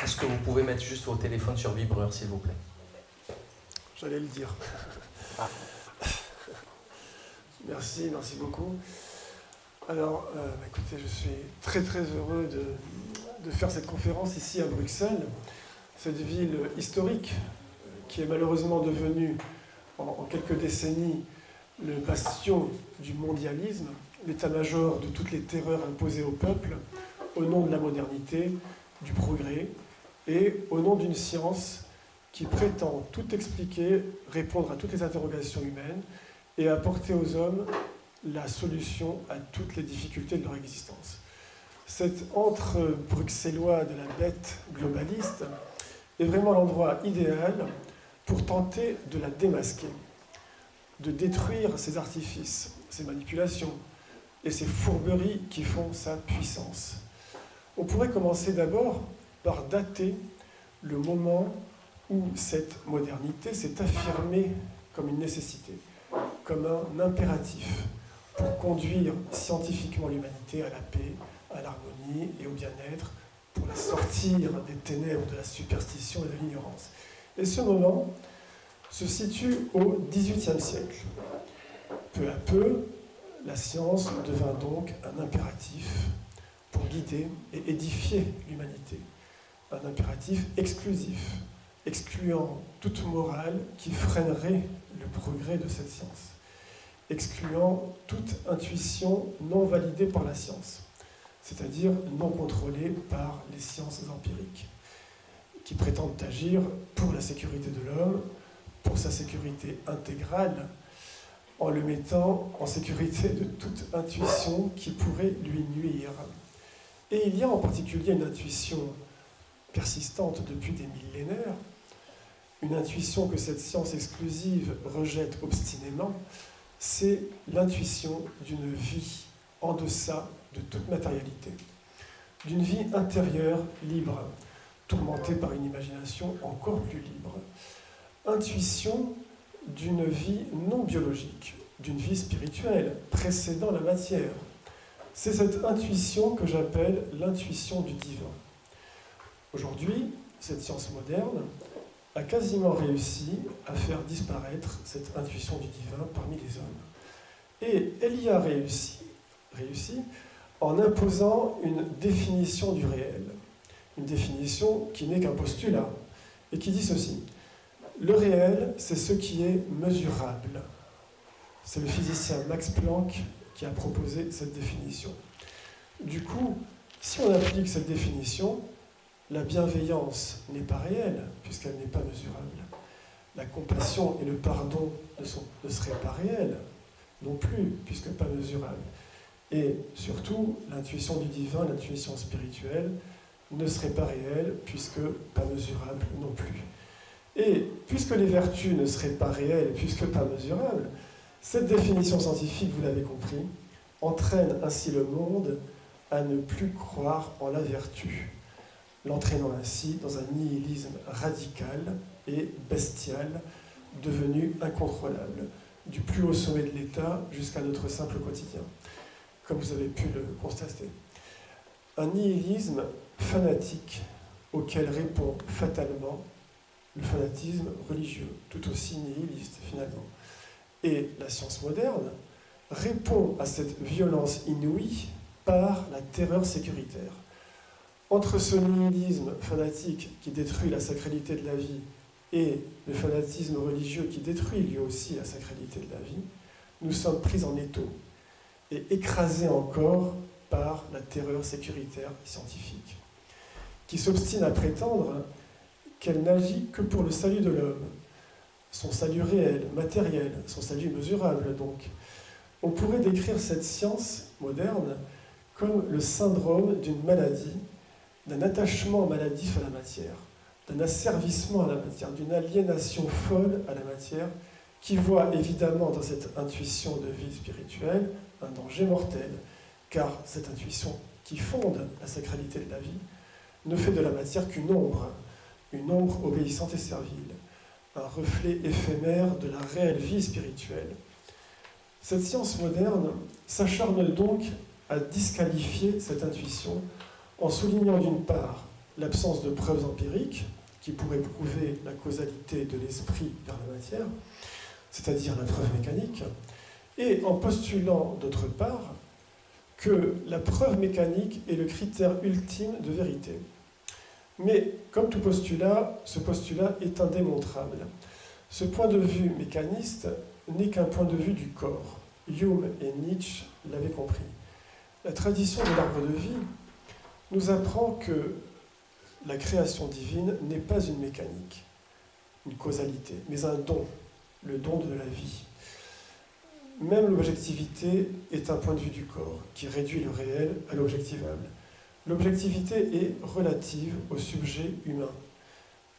Est-ce que vous pouvez mettre juste vos téléphones sur vibreur, s'il vous plaît? J'allais le dire. Merci beaucoup. Alors, écoutez, je suis très heureux de faire cette conférence ici à Bruxelles, cette ville historique qui est malheureusement devenue en quelques décennies le bastion du mondialisme, l'état-major de toutes les terreurs imposées au peuple au nom de la modernité, du progrès et au nom d'une science qui prétend tout expliquer, répondre à toutes les interrogations humaines et apporter aux hommes la solution à toutes les difficultés de leur existence. Cet antre bruxellois de la bête globaliste est vraiment l'endroit idéal pour tenter de la démasquer, de détruire ses artifices, ses manipulations et ses fourberies qui font sa puissance. On pourrait commencer d'abord par dater le moment où cette modernité s'est affirmée comme une nécessité, comme un impératif pour conduire scientifiquement l'humanité à la paix, à l'harmonie et au bien-être, pour la sortir des ténèbres de la superstition et de l'ignorance. Et ce moment se situe au XVIIIe siècle. Peu à peu, la science devint donc un impératif pour guider et édifier l'humanité. Un impératif exclusif, excluant toute morale qui freinerait le progrès de cette science, excluant toute intuition non validée par la science, c'est-à-dire non contrôlée par les sciences empiriques, qui prétendent agir pour la sécurité de l'homme, pour sa sécurité intégrale, en le mettant en sécurité de toute intuition qui pourrait lui nuire. Et il y a en particulier une intuition persistante depuis des millénaires, une intuition que cette science exclusive rejette obstinément, c'est l'intuition d'une vie en deçà de toute matérialité, d'une vie intérieure libre, tourmentée par une imagination encore plus libre. Intuition d'une vie non biologique, d'une vie spirituelle, précédant la matière. C'est cette intuition que j'appelle l'intuition du divin. Aujourd'hui, cette science moderne a quasiment réussi à faire disparaître cette intuition du divin parmi les hommes. Et elle y a réussi en imposant une définition du réel. Une définition qui n'est qu'un postulat et qui dit ceci. Le réel, c'est ce qui est mesurable. C'est le physicien Max Planck qui a proposé cette définition. Du coup, si on applique cette définition, la bienveillance n'est pas réelle, puisqu'elle n'est pas mesurable. La compassion et le pardon ne seraient pas réels, non plus, puisque pas mesurables. Et surtout, l'intuition du divin, l'intuition spirituelle, ne serait pas réelle, puisque pas mesurable non plus. Et puisque les vertus ne seraient pas réelles, puisque pas mesurables, cette définition scientifique, vous l'avez compris, entraîne ainsi le monde à ne plus croire en la vertu, l'entraînant ainsi dans un nihilisme radical et bestial, devenu incontrôlable, du plus haut sommet de l'État jusqu'à notre simple quotidien, comme vous avez pu le constater. Un nihilisme fanatique auquel répond fatalement le fanatisme religieux, tout aussi nihiliste finalement. Et la science moderne répond à cette violence inouïe par la terreur sécuritaire. Entre ce nihilisme fanatique qui détruit la sacralité de la vie et le fanatisme religieux qui détruit lui aussi la sacralité de la vie, nous sommes pris en étau et écrasés encore par la terreur sécuritaire et scientifique, qui s'obstine à prétendre qu'elle n'agit que pour le salut de l'homme, son salut réel, matériel, son salut mesurable donc. On pourrait décrire cette science moderne comme le syndrome d'une maladie, d'un attachement maladif à la matière, d'un asservissement à la matière, d'une aliénation folle à la matière, qui voit évidemment dans cette intuition de vie spirituelle un danger mortel, car cette intuition qui fonde la sacralité de la vie ne fait de la matière qu'une ombre obéissante et servile, un reflet éphémère de la réelle vie spirituelle. Cette science moderne s'acharne donc à disqualifier cette intuition en soulignant d'une part l'absence de preuves empiriques qui pourraient prouver la causalité de l'esprit vers la matière, c'est-à-dire la preuve mécanique, et en postulant d'autre part que la preuve mécanique est le critère ultime de vérité. Mais comme tout postulat, ce postulat est indémontrable. Ce point de vue mécaniste n'est qu'un point de vue du corps. Hume et Nietzsche l'avaient compris. La tradition de l'arbre de vie nous apprend que la création divine n'est pas une mécanique, une causalité, mais un don, le don de la vie. Même l'objectivité est un point de vue du corps qui réduit le réel à l'objectivable. L'objectivité est relative au sujet humain.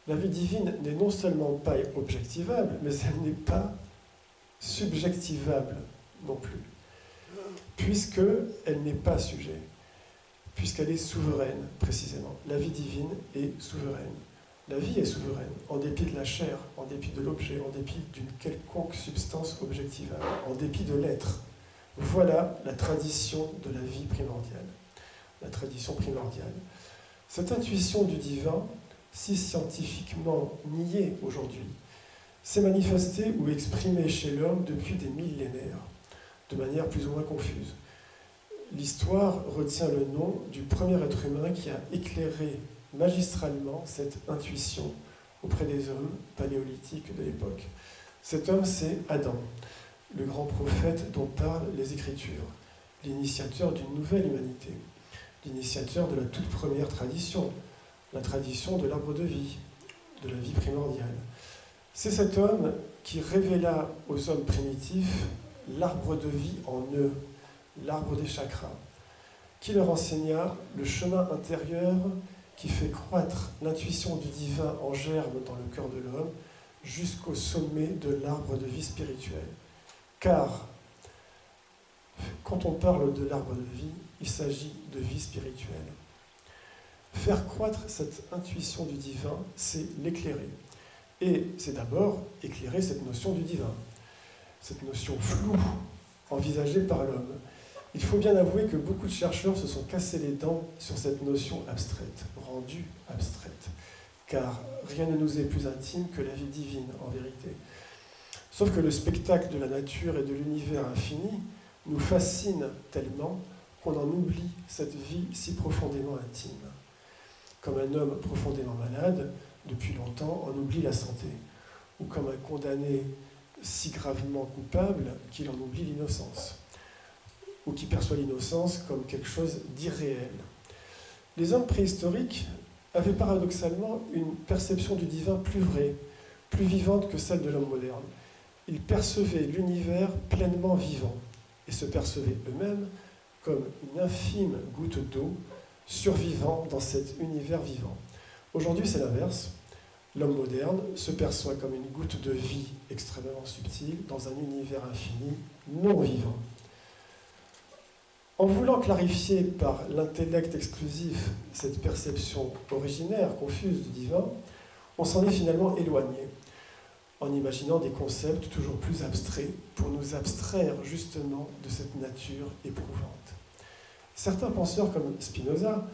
La vie divine n'est non seulement pas objectivable, mais elle n'est pas subjectivable non plus, puisqu'elle n'est pas sujet, puisqu'elle est souveraine, précisément. La vie divine est souveraine. La vie est souveraine, en dépit de la chair, en dépit de l'objet, en dépit d'une quelconque substance objectivable, en dépit de l'être. Voilà la tradition de la vie primordiale. La tradition primordiale. Cette intuition du divin, si scientifiquement niée aujourd'hui, s'est manifestée ou exprimée chez l'homme depuis des millénaires, de manière plus ou moins confuse. L'histoire retient le nom du premier être humain qui a éclairé magistralement cette intuition auprès des hommes paléolithiques de l'époque. Cet homme, c'est Adam, le grand prophète dont parlent les Écritures, l'initiateur d'une nouvelle humanité, l'initiateur de la toute première tradition, la tradition de l'arbre de vie, de la vie primordiale. C'est cet homme qui révéla aux hommes primitifs l'arbre de vie en eux, l'arbre des chakras, qui leur enseigna le chemin intérieur qui fait croître l'intuition du divin en germe dans le cœur de l'homme jusqu'au sommet de l'arbre de vie spirituelle. Car, quand on parle de l'arbre de vie, il s'agit de vie spirituelle. Faire croître cette intuition du divin, c'est l'éclairer. Et c'est d'abord éclairer cette notion du divin, cette notion floue, envisagée par l'homme. Il faut bien avouer que beaucoup de chercheurs se sont cassés les dents sur cette notion abstraite, rendue abstraite, car rien ne nous est plus intime que la vie divine, en vérité. Sauf que le spectacle de la nature et de l'univers infini nous fascine tellement qu'on en oublie cette vie si profondément intime. Comme un homme profondément malade, depuis longtemps, on oublie la santé, ou comme un condamné si gravement coupable qu'il en oublie l'innocence, ou qui perçoit l'innocence comme quelque chose d'irréel. Les hommes préhistoriques avaient paradoxalement une perception du divin plus vraie, plus vivante que celle de l'homme moderne. Ils percevaient l'univers pleinement vivant et se percevaient eux-mêmes comme une infime goutte d'eau survivant dans cet univers vivant. Aujourd'hui, c'est l'inverse. L'homme moderne se perçoit comme une goutte de vie extrêmement subtile dans un univers infini non vivant. En voulant clarifier par l'intellect exclusif cette perception originaire, confuse du divin, on s'en est finalement éloigné, en imaginant des concepts toujours plus abstraits pour nous abstraire justement de cette nature éprouvante. Certains penseurs comme Spinoza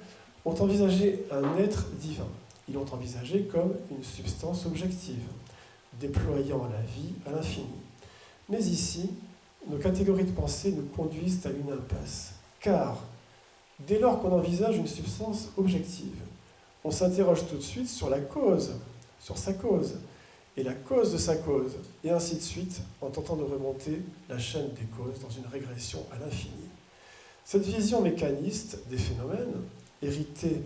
ont envisagé un être divin. Ils l'ont envisagé comme une substance objective, déployant la vie à l'infini. Mais ici, nos catégories de pensée nous conduisent à une impasse. Car, dès lors qu'on envisage une substance objective, on s'interroge tout de suite sur la cause, sur sa cause, et la cause de sa cause, et ainsi de suite, en tentant de remonter la chaîne des causes dans une régression à l'infini. Cette vision mécaniste des phénomènes, héritée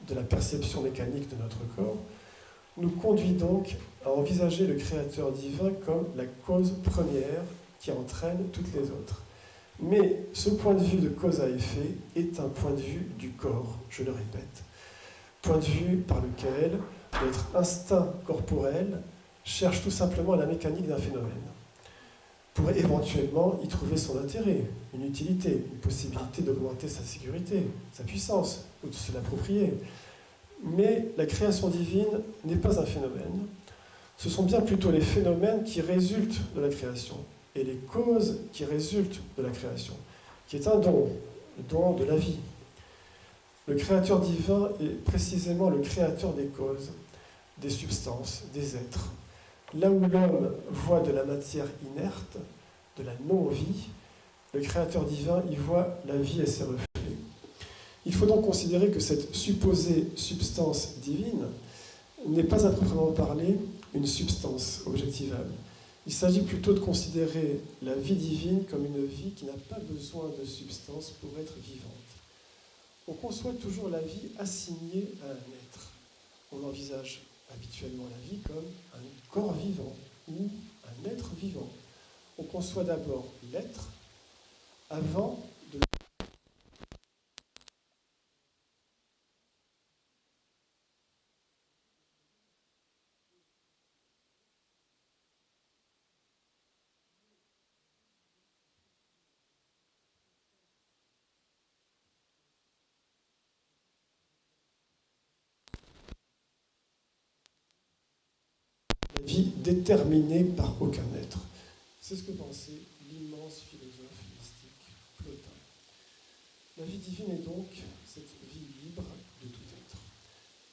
de la perception mécanique de notre corps, nous conduit donc à envisager le Créateur divin comme la cause première qui entraîne toutes les autres. Mais ce point de vue de cause à effet est un point de vue du corps, je le répète. Point de vue par lequel notre instinct corporel cherche tout simplement la mécanique d'un phénomène, pour éventuellement y trouver son intérêt, une utilité, une possibilité d'augmenter sa sécurité, sa puissance, ou de se l'approprier. Mais la création divine n'est pas un phénomène, ce sont bien plutôt les phénomènes qui résultent de la création, et les causes qui résultent de la création, qui est un don, le don de la vie. Le créateur divin est précisément le créateur des causes, des substances, des êtres. Là où l'homme voit de la matière inerte, de la non-vie, le créateur divin y voit la vie et ses reflets. Il faut donc considérer que cette supposée substance divine n'est pas à proprement parler une substance objectivable. Il s'agit plutôt de considérer la vie divine comme une vie qui n'a pas besoin de substance pour être vivante. On conçoit toujours la vie assignée à un être. On envisage habituellement la vie comme un corps vivant ou un être vivant. On conçoit d'abord l'être avant de la vie déterminée par aucun être. C'est ce que pensait l'immense philosophe mystique Plotin. La vie divine est donc cette vie libre de tout être.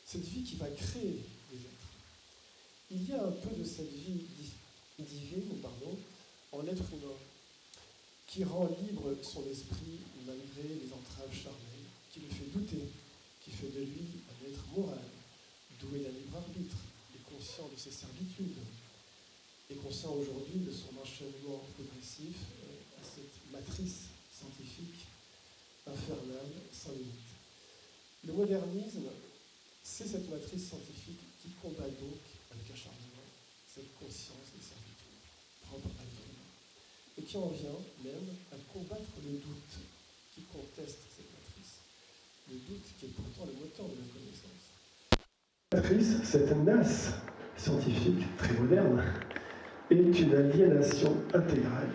Cette vie qui va créer des êtres. Il y a un peu de cette vie divine en l'être humain, qui rend libre son esprit malgré les entraves charnelles, qui le fait douter, qui fait de lui un être moral, doué d'un libre arbitre, et conscient de ses servitudes, et conscient aujourd'hui de son enchaînement progressif à cette matrice scientifique infernale sans limite. Le modernisme, c'est cette matrice scientifique qui combat donc avec acharnement cette conscience des servitudes propre à l'être humain, et qui en vient même à combattre le doute qui conteste cette matrice, le doute qui est pourtant le moteur de la connaissance. La matrice, cette nasse scientifique très moderne, est une aliénation intégrale,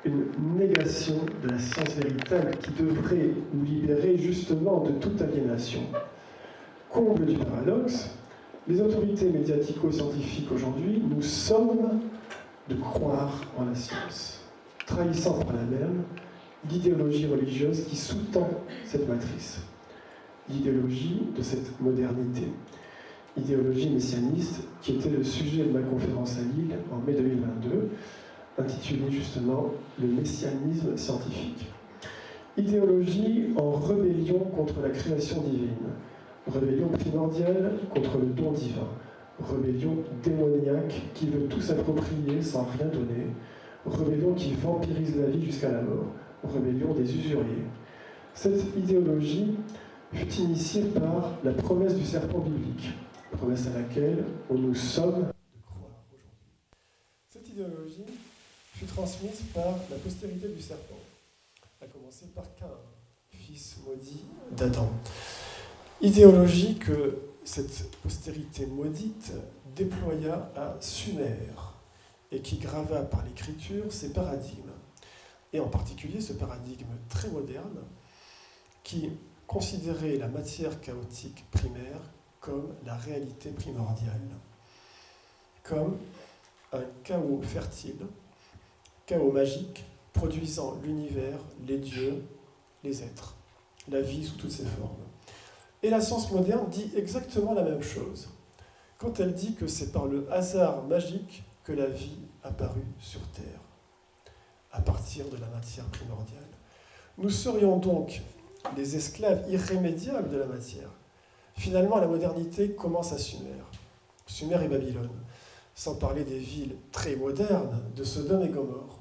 une négation de la science véritable qui devrait nous libérer justement de toute aliénation. Comble du paradoxe, les autorités médiatico-scientifiques aujourd'hui nous somment de croire en la science, trahissant par là même l'idéologie religieuse qui sous-tend cette matrice, l'idéologie de cette modernité. Idéologie messianiste, qui était le sujet de ma conférence à Lille en mai 2022, intitulée justement « Le messianisme scientifique ». Idéologie en rébellion contre la création divine, rébellion primordiale contre le don divin, rébellion démoniaque qui veut tout s'approprier sans rien donner, rébellion qui vampirise la vie jusqu'à la mort, rébellion des usuriers. Cette idéologie fut initiée par la promesse du serpent biblique, promesse à laquelle on nous somme de croire aujourd'hui. Cette idéologie fut transmise par la postérité du serpent, à commencer par Caïn, fils maudit d'Adam. Idéologie que cette postérité maudite déploya à Sumer et qui grava par l'écriture ses paradigmes, et en particulier ce paradigme très moderne qui considérait la matière chaotique primaire comme la réalité primordiale, comme un chaos fertile, chaos magique, produisant l'univers, les dieux, les êtres, la vie sous toutes ses formes. Et la science moderne dit exactement la même chose, quand elle dit que c'est par le hasard magique que la vie apparut sur Terre, à partir de la matière primordiale. Nous serions donc les esclaves irrémédiables de la matière. Finalement, la modernité commence à Sumer et Babylone, sans parler des villes très modernes de Sodome et Gomorrhe.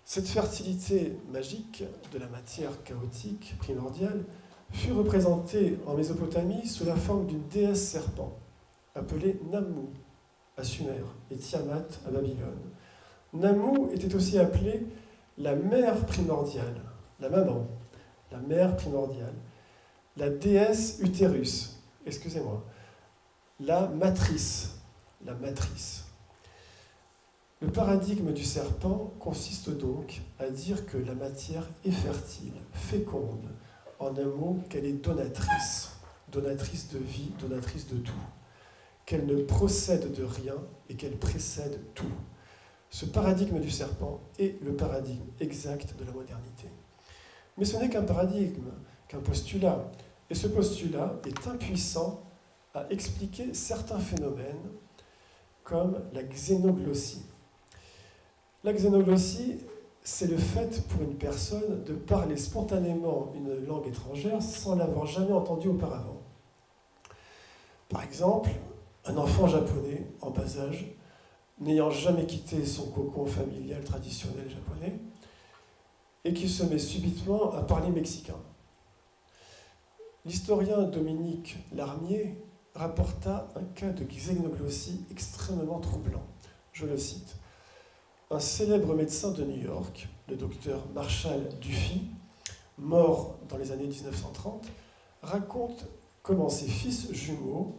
Cette fertilité magique de la matière chaotique primordiale fut représentée en Mésopotamie sous la forme d'une déesse serpent, appelée Nammu à Sumer et Tiamat à Babylone. Nammu était aussi appelée la mère primordiale, la maman, la mère primordiale, la déesse utérus, la matrice, la matrice. Le paradigme du serpent consiste donc à dire que la matière est fertile, féconde, en un mot qu'elle est donatrice, donatrice de vie, donatrice de tout, qu'elle ne procède de rien et qu'elle précède tout. Ce paradigme du serpent est le paradigme exact de la modernité. Mais ce n'est qu'un paradigme, qu'un postulat. Et ce postulat est impuissant à expliquer certains phénomènes comme la xénoglossie. La xénoglossie, c'est le fait pour une personne de parler spontanément une langue étrangère sans l'avoir jamais entendue auparavant. Par exemple, un enfant japonais en bas âge, n'ayant jamais quitté son cocon familial traditionnel japonais, et qui se met subitement à parler mexicain. L'historien Dominique Larmier rapporta un cas de xénoglossie extrêmement troublant. Je le cite. Un célèbre médecin de New York, le docteur Marshall Duffy, mort dans les années 1930, raconte comment ses fils jumeaux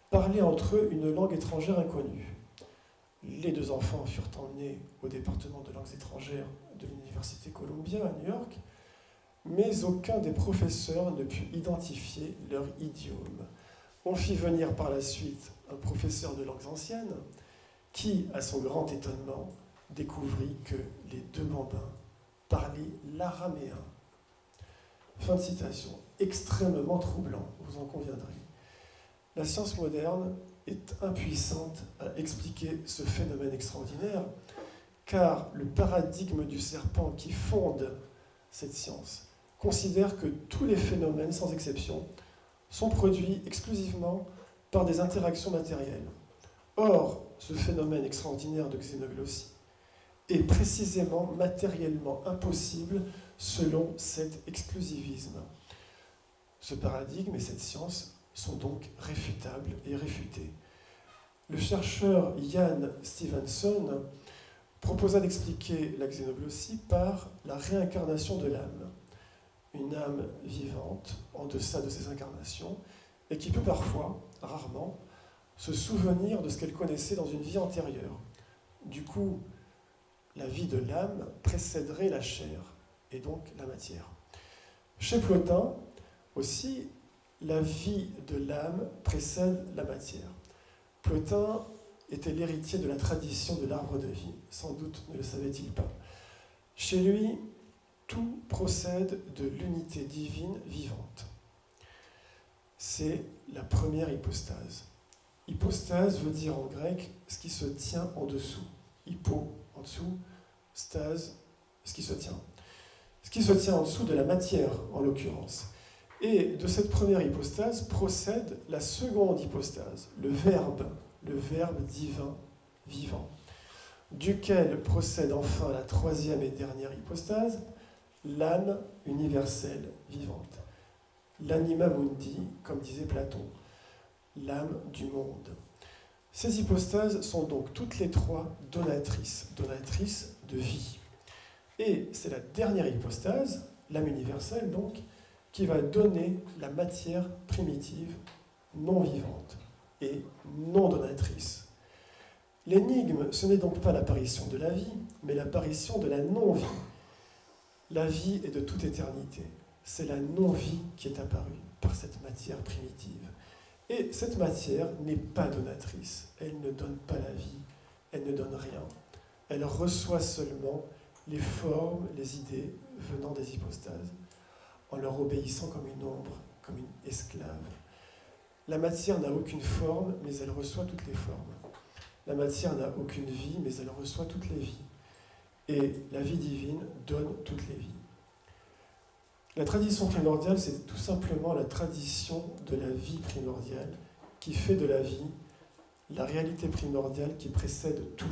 parlaient entre eux une langue étrangère inconnue. Les deux enfants furent emmenés au département de langues étrangères de l'Université Columbia à New York, mais aucun des professeurs ne put identifier leur idiome. On fit venir par la suite un professeur de langues anciennes qui, à son grand étonnement, découvrit que les deux bambins parlaient l'araméen. Fin de citation. Extrêmement troublant, vous en conviendrez. La science moderne est impuissante à expliquer ce phénomène extraordinaire, car le paradigme du serpent qui fonde cette science considère que tous les phénomènes, sans exception, sont produits exclusivement par des interactions matérielles. Or, ce phénomène extraordinaire de xénoglossie est précisément matériellement impossible selon cet exclusivisme. Ce paradigme et cette science sont donc réfutables et réfutés. Le chercheur Ian Stevenson proposa d'expliquer la xénoglossie par la réincarnation de l'âme, une âme vivante en deçà de ses incarnations et qui peut parfois, rarement, se souvenir de ce qu'elle connaissait dans une vie antérieure. Du coup, la vie de l'âme précéderait la chair et donc la matière. Chez Plotin aussi, la vie de l'âme précède la matière. Plotin était l'héritier de la tradition de l'arbre de vie, sans doute ne le savait-il pas. Chez lui, tout procède de l'unité divine vivante. C'est la première hypostase. Hypostase veut dire en grec ce qui se tient en dessous. Hypo, en dessous, stase, ce qui se tient. Ce qui se tient en dessous de la matière, en l'occurrence. Et de cette première hypostase procède la seconde hypostase, le verbe divin, vivant, duquel procède enfin la troisième et dernière hypostase, l'âme universelle vivante. L'anima mundi, comme disait Platon, l'âme du monde. Ces hypostases sont donc toutes les trois donatrices de vie. Et c'est la dernière hypostase, l'âme universelle donc, qui va donner la matière primitive, non vivante et non donatrice. L'énigme, ce n'est donc pas l'apparition de la vie, mais l'apparition de la non-vie. La vie est de toute éternité. C'est la non-vie qui est apparue par cette matière primitive. Et cette matière n'est pas donatrice. Elle ne donne pas la vie, elle ne donne rien. Elle reçoit seulement les formes, les idées venant des hypostases, en leur obéissant comme une ombre, comme une esclave. La matière n'a aucune forme, mais elle reçoit toutes les formes. La matière n'a aucune vie, mais elle reçoit toutes les vies. Et la vie divine donne toutes les vies. La tradition primordiale, c'est tout simplement la tradition de la vie primordiale qui fait de la vie la réalité primordiale qui précède tout,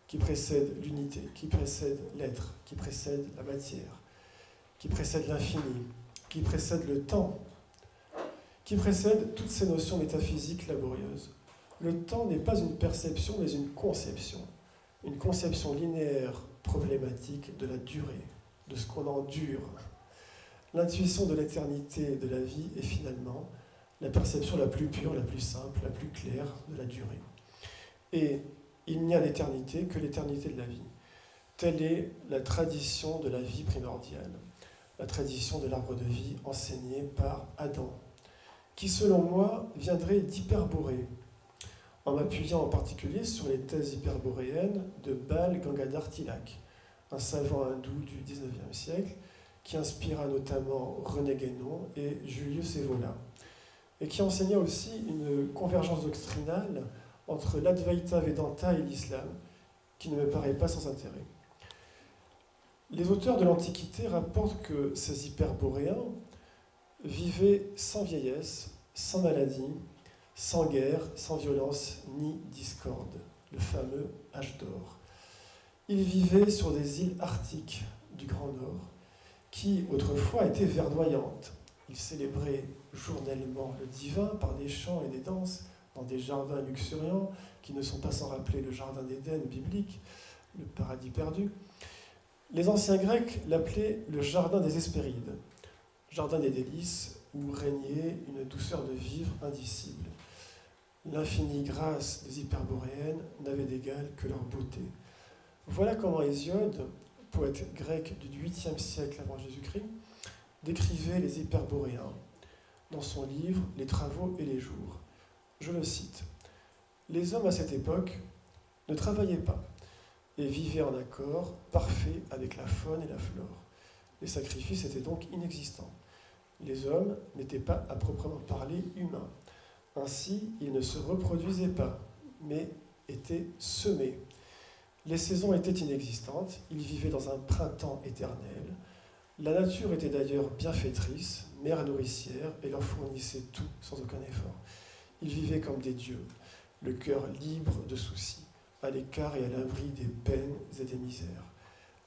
qui précède l'unité, qui précède l'être, qui précède la matière, qui précède l'infini, qui précède le temps, qui précède toutes ces notions métaphysiques laborieuses. Le temps n'est pas une perception, mais une conception linéaire, problématique de la durée, de ce qu'on endure. L'intuition de l'éternité de la vie est finalement la perception la plus pure, la plus simple, la plus claire de la durée. Et il n'y a d'éternité que l'éternité de la vie. Telle est la tradition de la vie primordiale, la tradition de l'arbre de vie enseignée par Adam, qui selon moi viendrait d'Hyperborée, en m'appuyant en particulier sur les thèses hyperboréennes de Bal Gangadhar Tilak, un savant hindou du XIXe siècle, qui inspira notamment René Guénon et Julius Evola, et qui enseigna aussi une convergence doctrinale entre l'Advaita Vedanta et l'islam, qui ne me paraît pas sans intérêt. Les auteurs de l'Antiquité rapportent que ces hyperboréens vivaient sans vieillesse, sans maladie, sans guerre, sans violence ni discorde, le fameux âge d'or. Ils vivaient sur des îles arctiques du Grand Nord, qui autrefois étaient verdoyantes. Ils célébraient journellement le divin par des chants et des danses dans des jardins luxuriants qui ne sont pas sans rappeler le jardin d'Éden biblique, le paradis perdu. Les anciens Grecs l'appelaient le jardin des Hespérides, jardin des délices où régnait une douceur de vivre indicible. L'infinie grâce des hyperboréennes n'avait d'égal que leur beauté. Voilà comment Hésiode, poète grec du 8e siècle avant Jésus-Christ, décrivait les hyperboréens dans son livre « Les travaux et les jours ». Je le cite. « Les hommes à cette époque ne travaillaient pas et vivaient en accord parfait avec la faune et la flore. Les sacrifices étaient donc inexistants. Les hommes n'étaient pas à proprement parler humains. Ainsi, ils ne se reproduisaient pas, mais étaient semés. Les saisons étaient inexistantes, ils vivaient dans un printemps éternel. La nature était d'ailleurs bienfaitrice, mère nourricière, et leur fournissait tout sans aucun effort. Ils vivaient comme des dieux, le cœur libre de soucis, à l'écart et à l'abri des peines et des misères.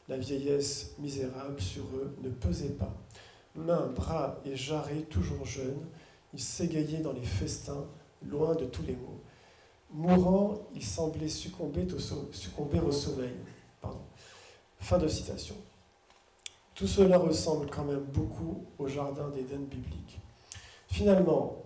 La vieillesse misérable sur eux ne pesait pas. Mains, bras et jarrets toujours jeunes, ils s'égayaient dans les festins, loin de tous les maux. Mourant, ils semblaient succomber au sommeil. Fin de citation. Tout cela ressemble quand même beaucoup au jardin d'Éden biblique. Finalement,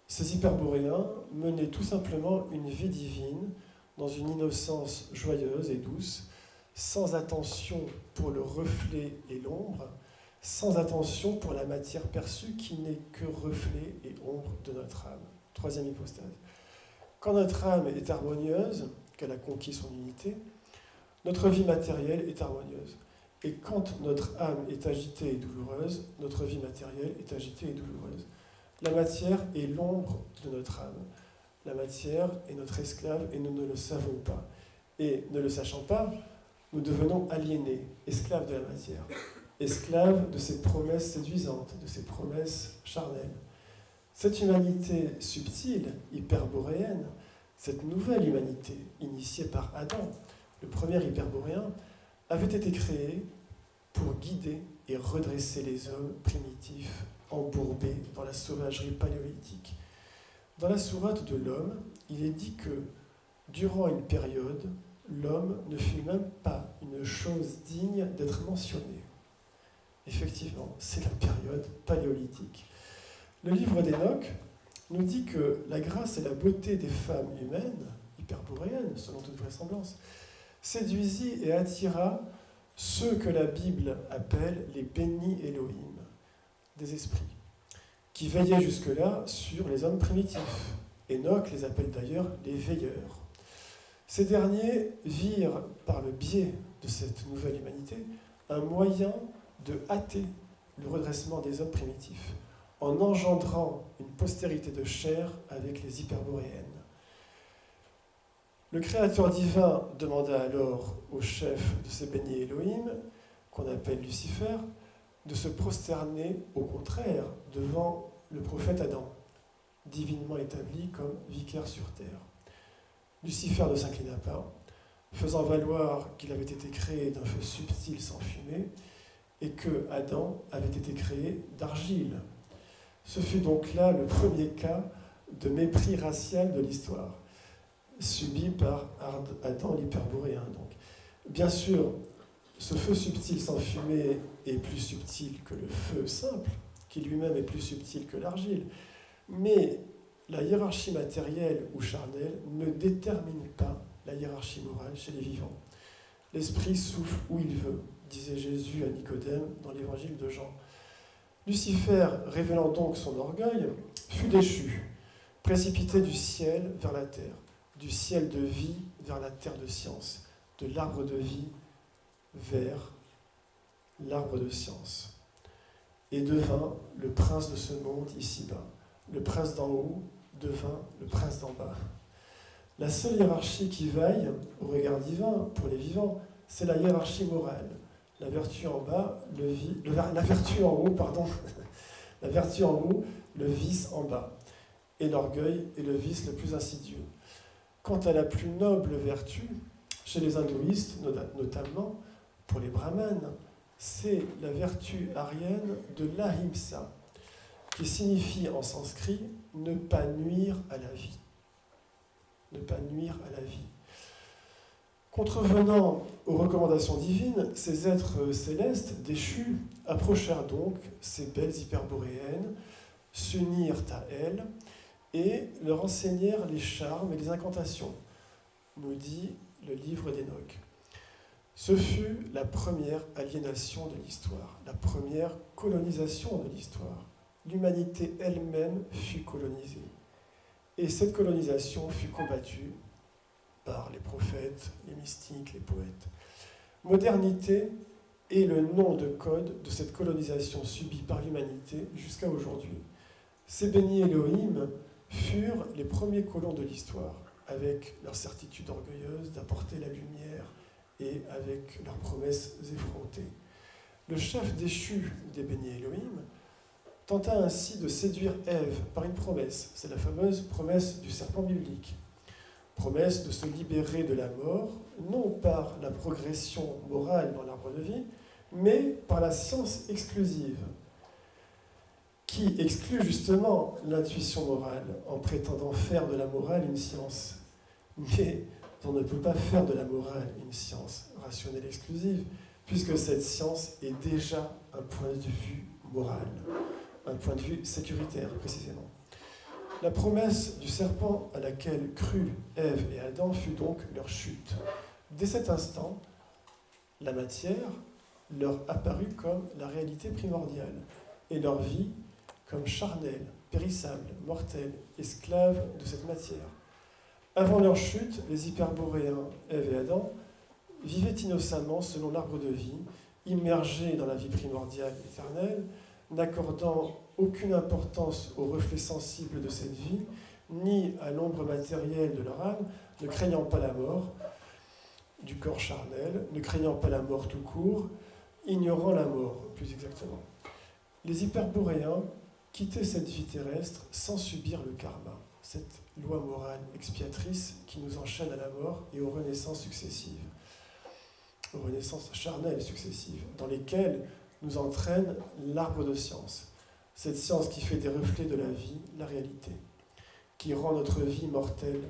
ces hyperboréens menaient tout simplement une vie divine dans une innocence joyeuse et douce, sans attention pour le reflet et l'ombre, sans attention pour la matière perçue qui n'est que reflet et ombre de notre âme. Troisième hypostase. Quand notre âme est harmonieuse, qu'elle a conquis son unité, notre vie matérielle est harmonieuse. Et quand notre âme est agitée et douloureuse, notre vie matérielle est agitée et douloureuse. La matière est l'ombre de notre âme. La matière est notre esclave et nous ne le savons pas. Et ne le sachant pas, nous devenons aliénés, esclaves de la matière, esclaves de ses promesses séduisantes, de ses promesses charnelles. Cette humanité subtile, hyperboréenne, cette nouvelle humanité initiée par Adam, le premier hyperboréen, avait été créée pour guider et redresser les hommes primitifs embourbés dans la sauvagerie paléolithique. Dans la sourate de l'homme, il est dit que, durant une période, l'homme ne fut même pas une chose digne d'être mentionnée. Effectivement, c'est la période paléolithique. Le livre d'Enoch nous dit que la grâce et la beauté des femmes humaines, hyperboréennes selon toute vraisemblance, séduisit et attira ceux que la Bible appelle les bénis Elohim, des esprits, qui veillaient jusque-là sur les hommes primitifs. Enoch les appelle d'ailleurs les veilleurs. Ces derniers virent, par le biais de cette nouvelle humanité, un moyen de hâter le redressement des hommes primitifs, en engendrant une postérité de chair avec les hyperboréennes. Le Créateur divin demanda alors au chef de ces bénis Elohim, qu'on appelle Lucifer, de se prosterner au contraire devant le prophète Adam, divinement établi comme vicaire sur terre. Lucifer ne s'inclina pas, faisant valoir qu'il avait été créé d'un feu subtil sans fumée et que Adam avait été créé d'argile. Ce fut donc là le premier cas de mépris racial de l'histoire, subi par Adam l'hyperboréen. Donc, bien sûr, ce feu subtil sans fumée est plus subtil que le feu simple, qui lui-même est plus subtil que l'argile. Mais la hiérarchie matérielle ou charnelle ne détermine pas la hiérarchie morale chez les vivants. L'esprit souffle où il veut, disait Jésus à Nicodème dans l'évangile de Jean. Lucifer, révélant donc son orgueil, fut déchu, précipité du ciel vers la terre, du ciel de vie vers la terre de science, de l'arbre de vie vers l'arbre de science. et devint le prince de ce monde ici-bas. Le prince d'en haut devint le prince d'en bas. La seule hiérarchie qui vaille au regard divin pour les vivants, c'est la hiérarchie morale. La vertu en bas, la vertu en haut, pardon, la vertu en haut, le vice en bas. Et l'orgueil est le vice le plus insidieux. Quant à la plus noble vertu, chez les hindouistes notamment, pour les brahmanes, c'est la vertu aryenne de l'ahimsa, qui signifie en sanskrit ne pas nuire à la vie. Ne pas nuire à la vie. Contrevenant aux recommandations divines, ces êtres célestes déchus approchèrent donc ces belles hyperboréennes, s'unirent à elles et leur enseignèrent les charmes et les incantations, nous dit le livre d'Enoch. Ce fut la première aliénation de l'histoire, la première colonisation de l'histoire. L'humanité elle-même fut colonisée. Et cette colonisation fut combattue par les prophètes, les mystiques, les poètes. Modernité est le nom de code de cette colonisation subie par l'humanité jusqu'à aujourd'hui. Ces bénis Elohim furent les premiers colons de l'histoire, avec leur certitude orgueilleuse d'apporter la lumière et avec leurs promesses effrontées. Le chef déchu des bénis Elohim tenta ainsi de séduire Ève par une promesse. C'est la fameuse promesse du serpent biblique. Promesse de se libérer de la mort, non par la progression morale dans l'arbre de vie, mais par la science exclusive, qui exclut justement l'intuition morale en prétendant faire de la morale une science. Mais on ne peut pas faire de la morale une science rationnelle exclusive, puisque cette science est déjà un point de vue moral, un point de vue sécuritaire précisément. La promesse du serpent à laquelle crurent Ève et Adam fut donc leur chute. Dès cet instant, la matière leur apparut comme la réalité primordiale, et leur vie comme charnelle, périssable, mortelle, esclave de cette matière. Avant leur chute, les hyperboréens, Ève et Adam, vivaient innocemment selon l'arbre de vie, immergés dans la vie primordiale éternelle, n'accordant aucune importance aux reflets sensibles de cette vie, ni à l'ombre matérielle de leur âme, ne craignant pas la mort du corps charnel, ne craignant pas la mort tout court, ignorant la mort, plus exactement. Les hyperboréens quittaient cette vie terrestre sans subir le karma, cette loi morale expiatrice qui nous enchaîne à la mort et aux renaissances successives, aux renaissances charnelles successives, dans lesquelles nous entraîne l'arbre de science. Cette science qui fait des reflets de la vie, la réalité, qui rend notre vie mortelle,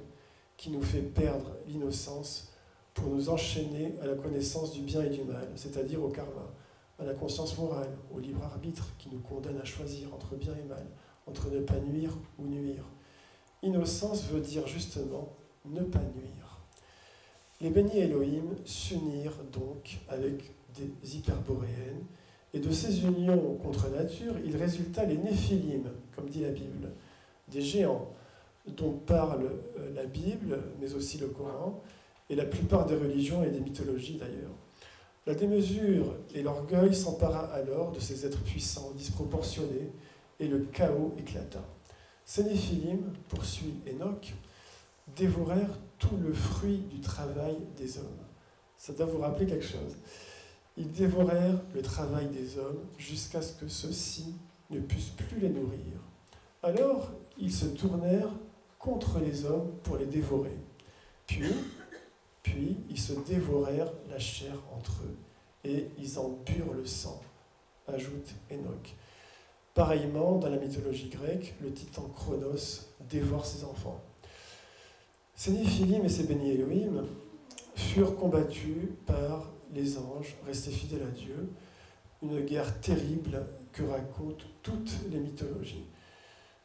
qui nous fait perdre l'innocence pour nous enchaîner à la connaissance du bien et du mal, c'est-à-dire au karma, à la conscience morale, au libre arbitre qui nous condamne à choisir entre bien et mal, entre ne pas nuire ou nuire. Innocence veut dire justement ne pas nuire. Les bénis Elohim s'unirent donc avec des hyperboréennes, et de ces unions contre nature, il résulta les Néphilim, comme dit la Bible, des géants dont parle la Bible, mais aussi le Coran, et la plupart des religions et des mythologies d'ailleurs. La démesure et l'orgueil s'empara alors de ces êtres puissants, disproportionnés, et le chaos éclata. Ces Néphilim, poursuit Enoch, dévorèrent tout le fruit du travail des hommes. Ça doit vous rappeler quelque chose. Ils dévorèrent le travail des hommes jusqu'à ce que ceux-ci ne puissent plus les nourrir. Alors, ils se tournèrent contre les hommes pour les dévorer. Puis ils se dévorèrent la chair entre eux, et ils en burent le sang, ajoute Enoch. Pareillement, dans la mythologie grecque, le titan Chronos dévore ses enfants. Ces Néphilim et ces bénis Elohim furent combattus par les anges restés fidèles à Dieu, une guerre terrible que racontent toutes les mythologies.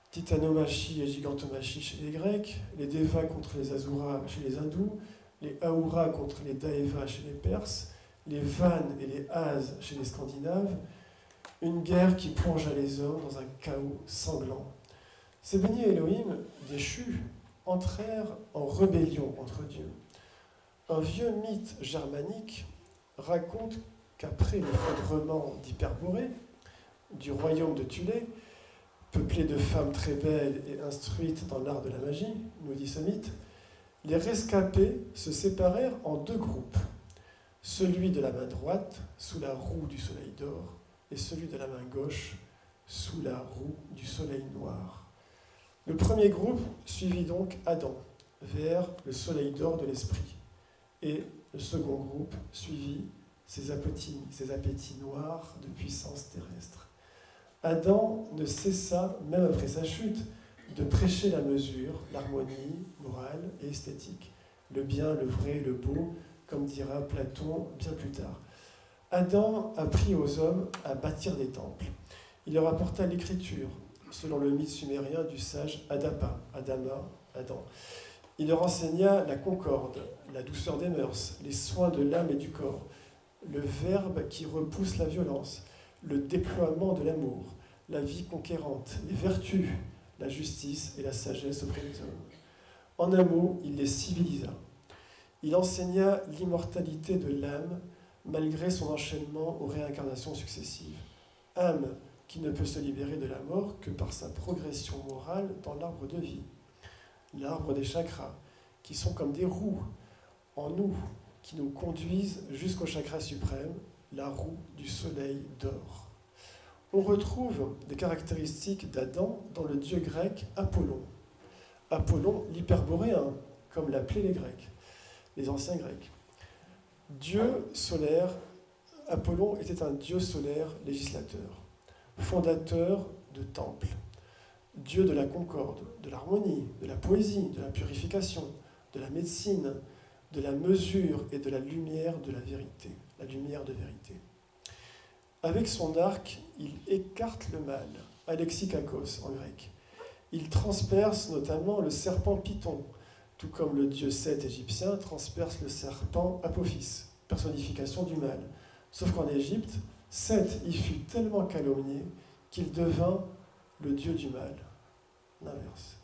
Titanomachie et gigantomachie chez les Grecs, les Devas contre les Asuras chez les Hindous, les Ahuras contre les Daevas chez les Perses, les Vannes et les As chez les Scandinaves, une guerre qui plongea les hommes dans un chaos sanglant. Ces bénis Elohim, déchus, entrèrent en rébellion contre Dieu. Un vieux mythe germanique raconte qu'après l'effondrement d'Hyperborée, du royaume de Thulé, peuplé de femmes très belles et instruites dans l'art de la magie, nous dit ce mythe, les rescapés se séparèrent en 2 groupes, celui de la main droite sous la roue du soleil d'or et celui de la main gauche sous la roue du soleil noir. Le premier groupe suivit donc Adam vers le soleil d'or de l'esprit, et le second groupe suivit ses appétits noirs de puissance terrestre. Adam ne cessa, même après sa chute, de prêcher la mesure, l'harmonie morale et esthétique, le bien, le vrai, le beau, comme dira Platon bien plus tard. Adam apprit aux hommes à bâtir des temples. Il leur apporta l'écriture, selon le mythe sumérien du sage Adapa, Adama, Adam. Il leur enseigna la concorde, la douceur des mœurs, les soins de l'âme et du corps, le verbe qui repousse la violence, le déploiement de l'amour, la vie conquérante, les vertus, la justice et la sagesse auprès des hommes. En un mot, il les civilisa. Il enseigna l'immortalité de l'âme malgré son enchaînement aux réincarnations successives. Âme qui ne peut se libérer de la mort que par sa progression morale dans l'arbre de vie. L'arbre des chakras, qui sont comme des roues en nous, qui nous conduisent jusqu'au chakra suprême, la roue du soleil d'or. On retrouve des caractéristiques d'Adam dans le dieu grec Apollon. Apollon l'hyperboréen, comme l'appelaient les Grecs, les anciens Grecs. Dieu solaire, Apollon était un dieu solaire législateur, fondateur de temples, dieu de la concorde, de l'harmonie, de la poésie, de la purification, de la médecine, de la mesure et de la lumière de la vérité, la lumière de vérité. Avec son arc, il écarte le mal, alexikakos en grec. Il transperce notamment le serpent Python, tout comme le dieu Seth égyptien transperce le serpent Apophis, personnification du mal. Sauf qu'en Égypte, Seth y fut tellement calomnié qu'il devint le dieu du mal. L'inverse.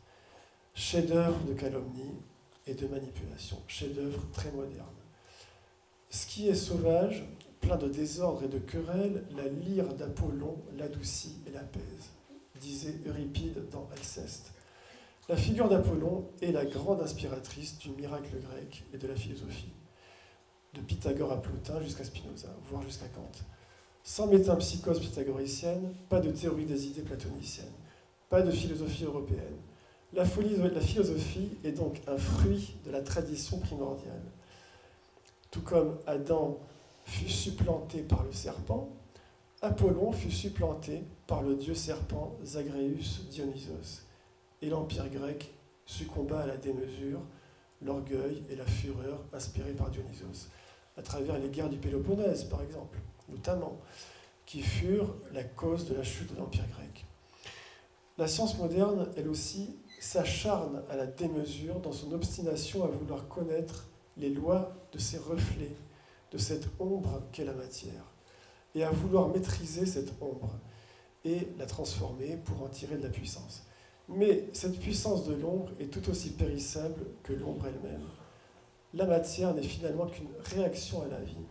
Chef-d'œuvre de calomnie et de manipulation. Chef-d'œuvre très moderne. Ce qui est sauvage, plein de désordre et de querelles, la lyre d'Apollon l'adoucit et l'apaise, disait Euripide dans Alceste. La figure d'Apollon est la grande inspiratrice du miracle grec et de la philosophie, de Pythagore à Plotin jusqu'à Spinoza, voire jusqu'à Kant. Sans métempsychose pythagoricienne, pas de théorie des idées platoniciennes, pas de philosophie européenne. La philosophie est donc un fruit de la tradition primordiale. Tout comme Adam fut supplanté par le serpent, Apollon fut supplanté par le dieu serpent Zagreus Dionysos, et l'empire grec succomba à la démesure, l'orgueil et la fureur inspirés par Dionysos, à travers les guerres du Péloponnèse, par exemple, notamment, qui furent la cause de la chute de l'empire grec. La science moderne, elle aussi, s'acharne à la démesure dans son obstination à vouloir connaître les lois de ces reflets, de cette ombre qu'est la matière, et à vouloir maîtriser cette ombre et la transformer pour en tirer de la puissance. Mais cette puissance de l'ombre est tout aussi périssable que l'ombre elle-même. La matière n'est finalement qu'une réaction à la vie,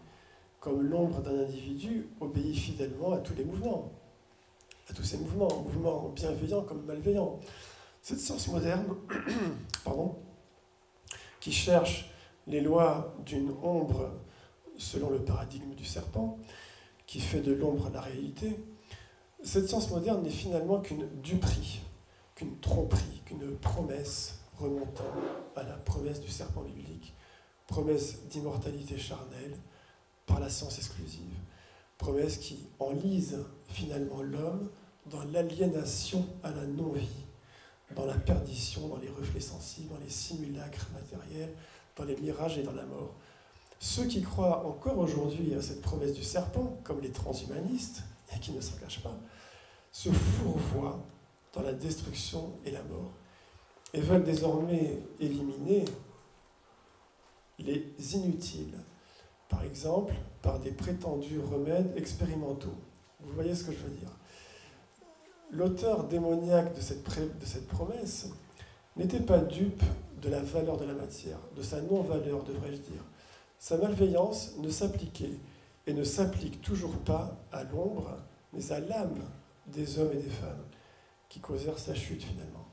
comme l'ombre d'un individu obéit fidèlement à tous les mouvements, à tous ces mouvements bienveillants comme malveillants. Cette science moderne, qui cherche les lois d'une ombre selon le paradigme du serpent, qui fait de l'ombre la réalité, cette science moderne n'est finalement qu'une duperie, qu'une tromperie, qu'une promesse remontant à la promesse du serpent biblique, promesse d'immortalité charnelle par la science exclusive, promesse qui enlise finalement l'homme dans l'aliénation à la non-vie, dans la perdition, dans les reflets sensibles, dans les simulacres matériels, dans les mirages et dans la mort. Ceux qui croient encore aujourd'hui à cette promesse du serpent, comme les transhumanistes, et qui ne s'en cachent pas, se fourvoient dans la destruction et la mort, et veulent désormais éliminer les inutiles, par exemple par des prétendus remèdes expérimentaux. Vous voyez ce que je veux dire? L'auteur démoniaque de cette promesse n'était pas dupe de la valeur de la matière, de sa non-valeur, devrais-je dire. Sa malveillance ne s'appliquait et ne s'applique toujours pas à l'ombre, mais à l'âme des hommes et des femmes qui causèrent sa chute finalement.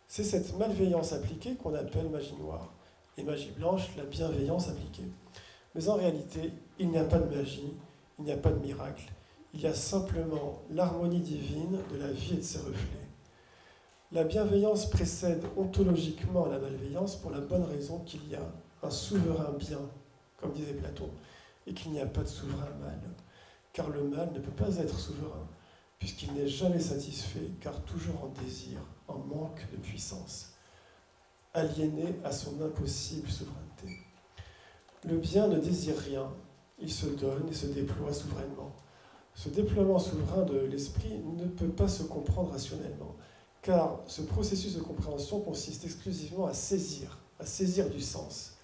C'est cette malveillance appliquée qu'on appelle magie noire, et magie blanche, la bienveillance appliquée. Mais en réalité, il n'y a pas de magie, il n'y a pas de miracle, il y a simplement l'harmonie divine de la vie et de ses reflets. La bienveillance précède ontologiquement la malveillance pour la bonne raison qu'il y a un souverain bien, comme disait Platon, et qu'il n'y a pas de souverain mal. Car le mal ne peut pas être souverain, puisqu'il n'est jamais satisfait, car toujours en désir, en manque de puissance, aliéné à son impossible souveraineté. Le bien ne désire rien, il se donne et se déploie souverainement. Ce déploiement souverain de l'esprit ne peut pas se comprendre rationnellement, car ce processus de compréhension consiste exclusivement à saisir du sens,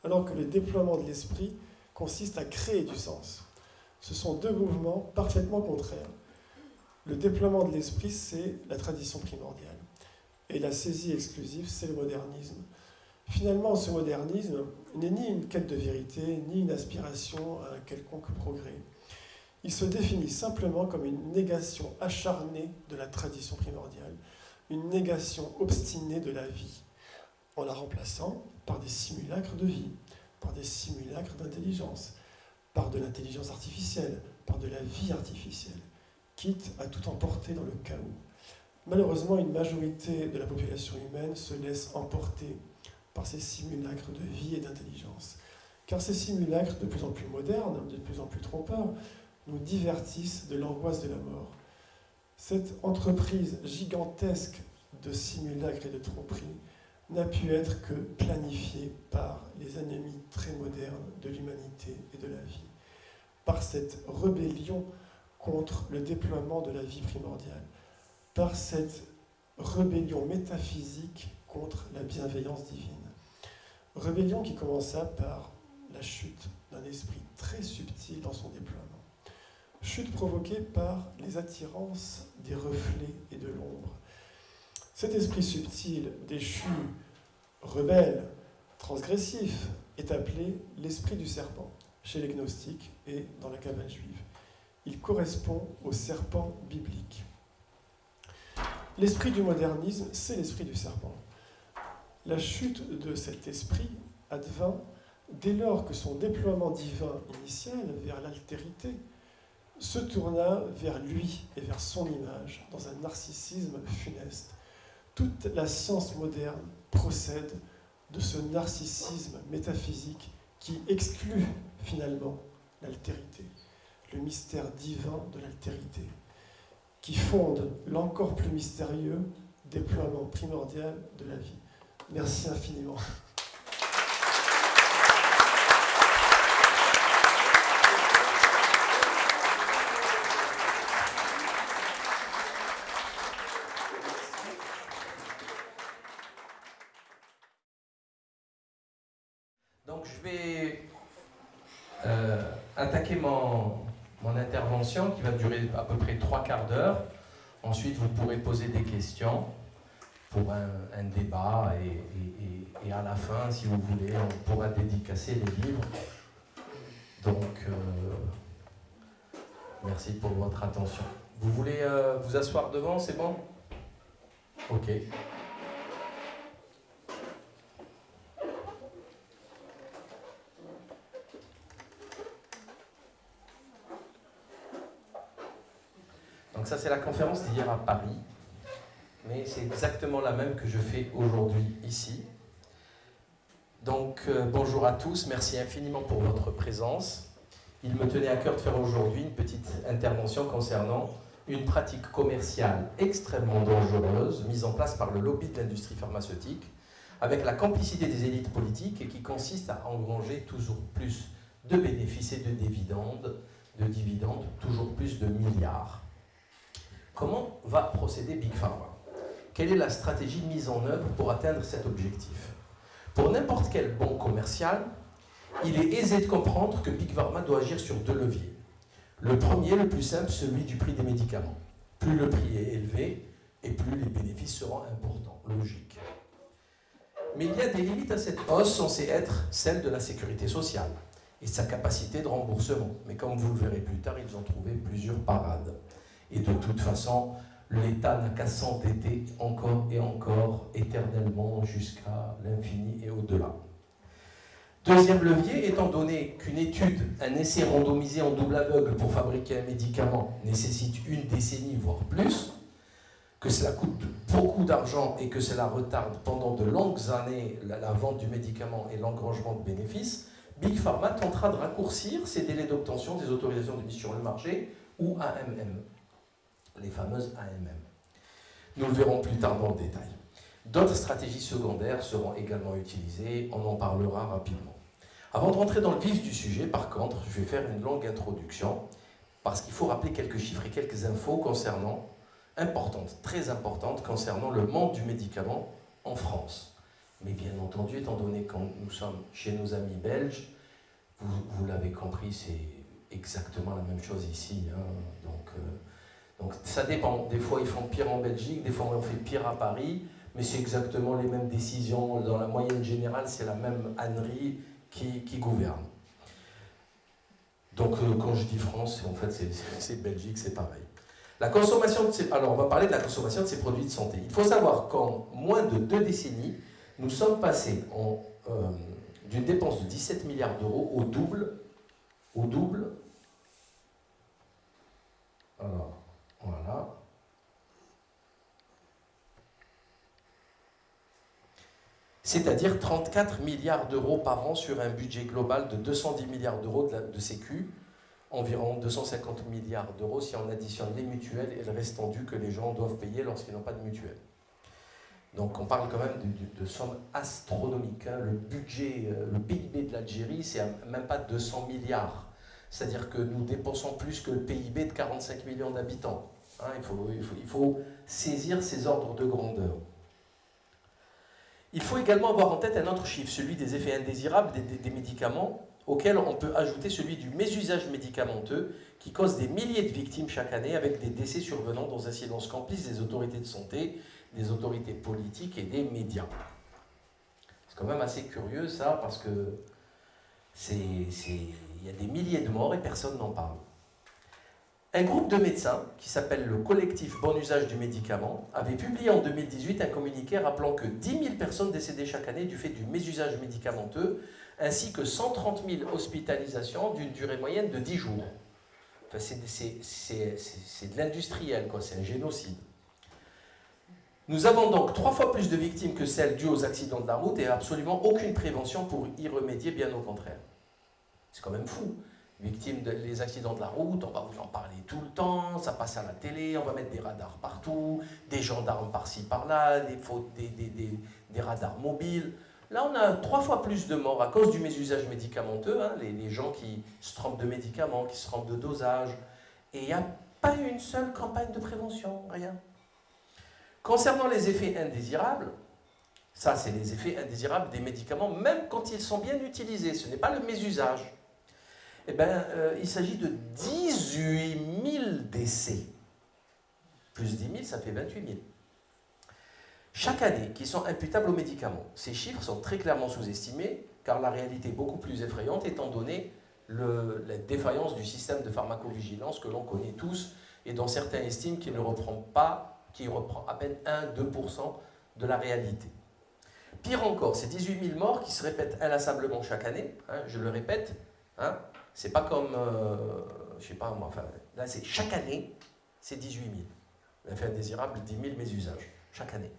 alors que le déploiement de l'esprit consiste à créer du sens. Ce sont deux mouvements parfaitement contraires. Le déploiement de l'esprit, c'est la tradition primordiale, et la saisie exclusive, c'est le modernisme. Finalement, ce modernisme n'est ni une quête de vérité, ni une aspiration à un quelconque progrès. Il se définit simplement comme une négation acharnée de la tradition primordiale, une négation obstinée de la vie, en la remplaçant par des simulacres de vie, par des simulacres d'intelligence, par de l'intelligence artificielle, par de la vie artificielle, quitte à tout emporter dans le chaos. Malheureusement, une majorité de la population humaine se laisse emporter par ces simulacres de vie et d'intelligence. Car ces simulacres, de plus en plus modernes, de plus en plus trompeurs, nous divertissent de l'angoisse de la mort. Cette entreprise gigantesque de simulacres et de tromperies n'a pu être que planifiée par les ennemis très modernes de l'humanité et de la vie, par cette rébellion contre le déploiement de la vie primordiale, par cette rébellion métaphysique contre la bienveillance divine. Rébellion qui commença par la chute d'un esprit très subtil dans son déploiement. Chute provoquée par les attirances des reflets et de l'ombre. Cet esprit subtil, déchu, rebelle, transgressif, est appelé l'esprit du serpent, chez les gnostiques et dans la Kabbale juive. Il correspond au serpent biblique. L'esprit du modernisme, c'est l'esprit du serpent. La chute de cet esprit advint dès lors que son déploiement divin initial vers l'altérité se tourna vers lui et vers son image dans un narcissisme funeste. Toute la science moderne procède de ce narcissisme métaphysique qui exclut finalement l'altérité, le mystère divin de l'altérité, qui fonde l'encore plus mystérieux déploiement primordial de la vie. Merci infiniment. Donc je vais attaquer mon intervention qui va durer à peu près 3/4 d'heure. Ensuite, vous pourrez poser des questions pour un débat et à la fin, si vous voulez, on pourra dédicacer les livres. Donc, merci pour votre attention. Vous voulez vous asseoir devant, c'est bon? Ok. Donc ça, c'est la conférence d'hier à Paris. Mais c'est exactement la même que je fais aujourd'hui ici. Donc, bonjour à tous, merci infiniment pour votre présence. Il me tenait à cœur de faire aujourd'hui une petite intervention concernant une pratique commerciale extrêmement dangereuse mise en place par le lobby de l'industrie pharmaceutique avec la complicité des élites politiques et qui consiste à engranger toujours plus de bénéfices et de dividendes, toujours plus de milliards. Comment va procéder Big Pharma ? Quelle est la stratégie mise en œuvre pour atteindre cet objectif? Pour n'importe quel bon commercial, il est aisé de comprendre que Big Pharma doit agir sur deux leviers. Le premier, le plus simple, celui du prix des médicaments. Plus le prix est élevé, et plus les bénéfices seront importants, logique. Mais il y a des limites à cette hausse censée être celle de la sécurité sociale et sa capacité de remboursement. Mais comme vous le verrez plus tard, ils ont trouvé plusieurs parades. Et de toute façon, l'État n'a qu'à s'entêter encore et encore, éternellement, jusqu'à l'infini et au-delà. Deuxième levier, étant donné qu'une étude, un essai randomisé en double aveugle pour fabriquer un médicament nécessite une décennie, voire plus, que cela coûte beaucoup d'argent et que cela retarde pendant de longues années la vente du médicament et l'engrangement de bénéfices, Big Pharma tentera de raccourcir ces délais d'obtention des autorisations de mise sur le marché ou AMM, les fameuses AMM. Nous le verrons plus tard dans le détail. D'autres stratégies secondaires seront également utilisées, on en parlera rapidement. Avant de rentrer dans le vif du sujet, par contre, je vais faire une longue introduction, parce qu'il faut rappeler quelques chiffres et quelques infos concernant, très importantes, concernant le monde du médicament en France. Mais bien entendu, étant donné que nous sommes chez nos amis belges, vous l'avez compris, c'est exactement la même chose ici. Hein. Donc ça dépend. Des fois, ils font pire en Belgique, des fois, on fait pire à Paris, mais c'est exactement les mêmes décisions. Dans la moyenne générale, c'est la même ânerie qui gouverne. Donc, quand je dis France, en fait, c'est Belgique, c'est pareil. La consommation alors, on va parler de la consommation de ces produits de santé. Il faut savoir qu'en moins de 2 décennies, nous sommes passés d'une dépense de 17 milliards d'euros au double. Alors, voilà. C'est-à-dire 34 milliards d'euros par an sur un budget global de 210 milliards d'euros de Sécu, environ 250 milliards d'euros si on additionne les mutuelles et le restant dû que les gens doivent payer lorsqu'ils n'ont pas de mutuelle. Donc on parle quand même de sommes astronomiques. Hein. Le budget, le PIB de l'Algérie, c'est même pas 200 milliards. C'est-à-dire que nous dépensons plus que le PIB de 45 millions d'habitants. Hein, il faut saisir ces ordres de grandeur. Il faut également avoir en tête un autre chiffre, celui des effets indésirables des médicaments, auquel on peut ajouter celui du mésusage médicamenteux, qui cause des milliers de victimes chaque année, avec des décès survenant dans un silence complice des autorités de santé, des autorités politiques et des médias. C'est quand même assez curieux ça, parce que il y a des milliers de morts et personne n'en parle. Un groupe de médecins, qui s'appelle le collectif Bon Usage du Médicament, avait publié en 2018 un communiqué rappelant que 10 000 personnes décédaient chaque année du fait du mésusage médicamenteux, ainsi que 130 000 hospitalisations d'une durée moyenne de 10 jours. Enfin, c'est de l'industriel, quoi, c'est un génocide. Nous avons donc 3 fois plus de victimes que celles dues aux accidents de la route et absolument aucune prévention pour y remédier, bien au contraire. C'est quand même fou. Victimes des accidents de la route, on va vous en parler tout le temps, ça passe à la télé, on va mettre des radars partout, des gendarmes par-ci par-là, des radars mobiles. Là, on a 3 fois plus de morts à cause du mésusage médicamenteux, hein, les gens qui se trompent de médicaments, qui se trompent de dosage. Et il n'y a pas une seule campagne de prévention, rien. Concernant les effets indésirables, ça c'est les effets indésirables des médicaments, même quand ils sont bien utilisés, ce n'est pas le mésusage. Eh bien, il s'agit de 18 000 décès. Plus 10 000, ça fait 28 000. Chaque année, qui sont imputables aux médicaments. Ces chiffres sont très clairement sous-estimés, car la réalité est beaucoup plus effrayante, étant donné la défaillance du système de pharmacovigilance que l'on connaît tous, et dont certains estiment qu'il ne reprend pas, qu'il reprend à peine 1-2% de la réalité. Pire encore, ces 18 000 morts qui se répètent inlassablement chaque année, hein, je le répète, hein, c'est pas comme, je sais pas moi, enfin, là c'est chaque année, c'est 18 000. L'effet indésirable, 10 000 mésusages, chaque année.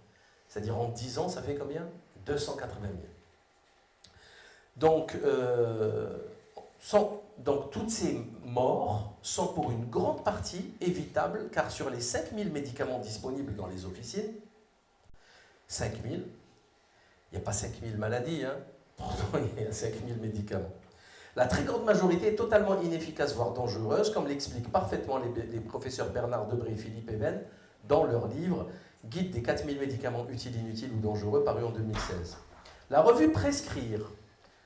C'est-à-dire en 10 ans, ça fait combien? 280 000. Donc toutes ces morts sont pour une grande partie évitables, car sur les 5 000 médicaments disponibles dans les officines, 5 000, il n'y a pas 5 000 maladies, hein, pourtant il y a 5 000 médicaments. La très grande majorité est totalement inefficace, voire dangereuse, comme l'expliquent parfaitement les professeurs Bernard Debré et Philippe Even dans leur livre « Guide des 4000 médicaments utiles, inutiles ou dangereux » paru en 2016. La revue Prescrire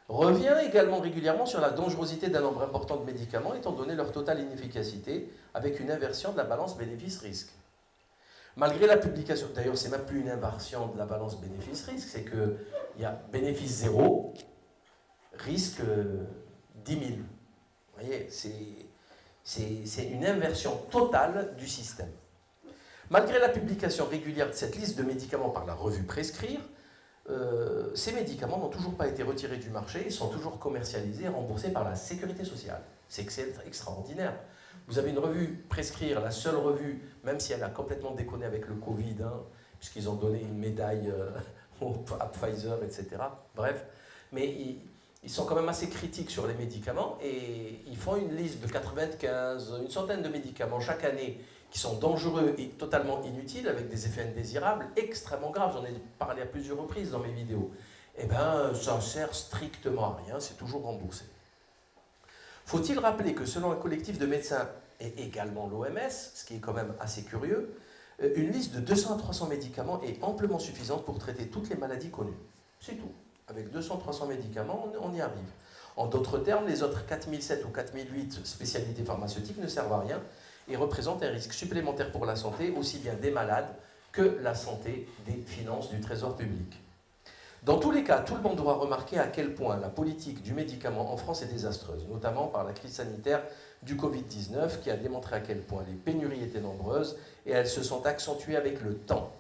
revient également régulièrement sur la dangerosité d'un nombre important de médicaments, étant donné leur totale inefficacité, avec une inversion de la balance bénéfice-risque. Malgré la publication, d'ailleurs c'est même plus une inversion de la balance bénéfice-risque, c'est qu'il y a bénéfice 0, risque 10 000. Vous voyez, C'est une inversion totale du système. Malgré la publication régulière de cette liste de médicaments par la revue Prescrire, ces médicaments n'ont toujours pas été retirés du marché et sont toujours commercialisés et remboursés par la Sécurité sociale. C'est extraordinaire. Vous avez une revue Prescrire, la seule revue, même si elle a complètement déconné avec le Covid, hein, puisqu'ils ont donné une médaille à Pfizer, etc. Bref, mais ils sont quand même assez critiques sur les médicaments et ils font une liste de 95, une centaine de médicaments chaque année qui sont dangereux et totalement inutiles, avec des effets indésirables extrêmement graves. J'en ai parlé à plusieurs reprises dans mes vidéos. Eh bien, ça ne sert strictement à rien, c'est toujours remboursé. Faut-il rappeler que selon un collectif de médecins et également l'OMS, ce qui est quand même assez curieux, une liste de 200 à 300 médicaments est amplement suffisante pour traiter toutes les maladies connues. C'est tout. Avec 200-300 médicaments, on y arrive. En d'autres termes, les autres 4007 ou 4008 spécialités pharmaceutiques ne servent à rien et représentent un risque supplémentaire pour la santé, aussi bien des malades que la santé des finances du trésor public. Dans tous les cas, tout le monde doit remarquer à quel point la politique du médicament en France est désastreuse, notamment par la crise sanitaire du Covid-19 qui a démontré à quel point les pénuries étaient nombreuses et elles se sont accentuées avec le temps.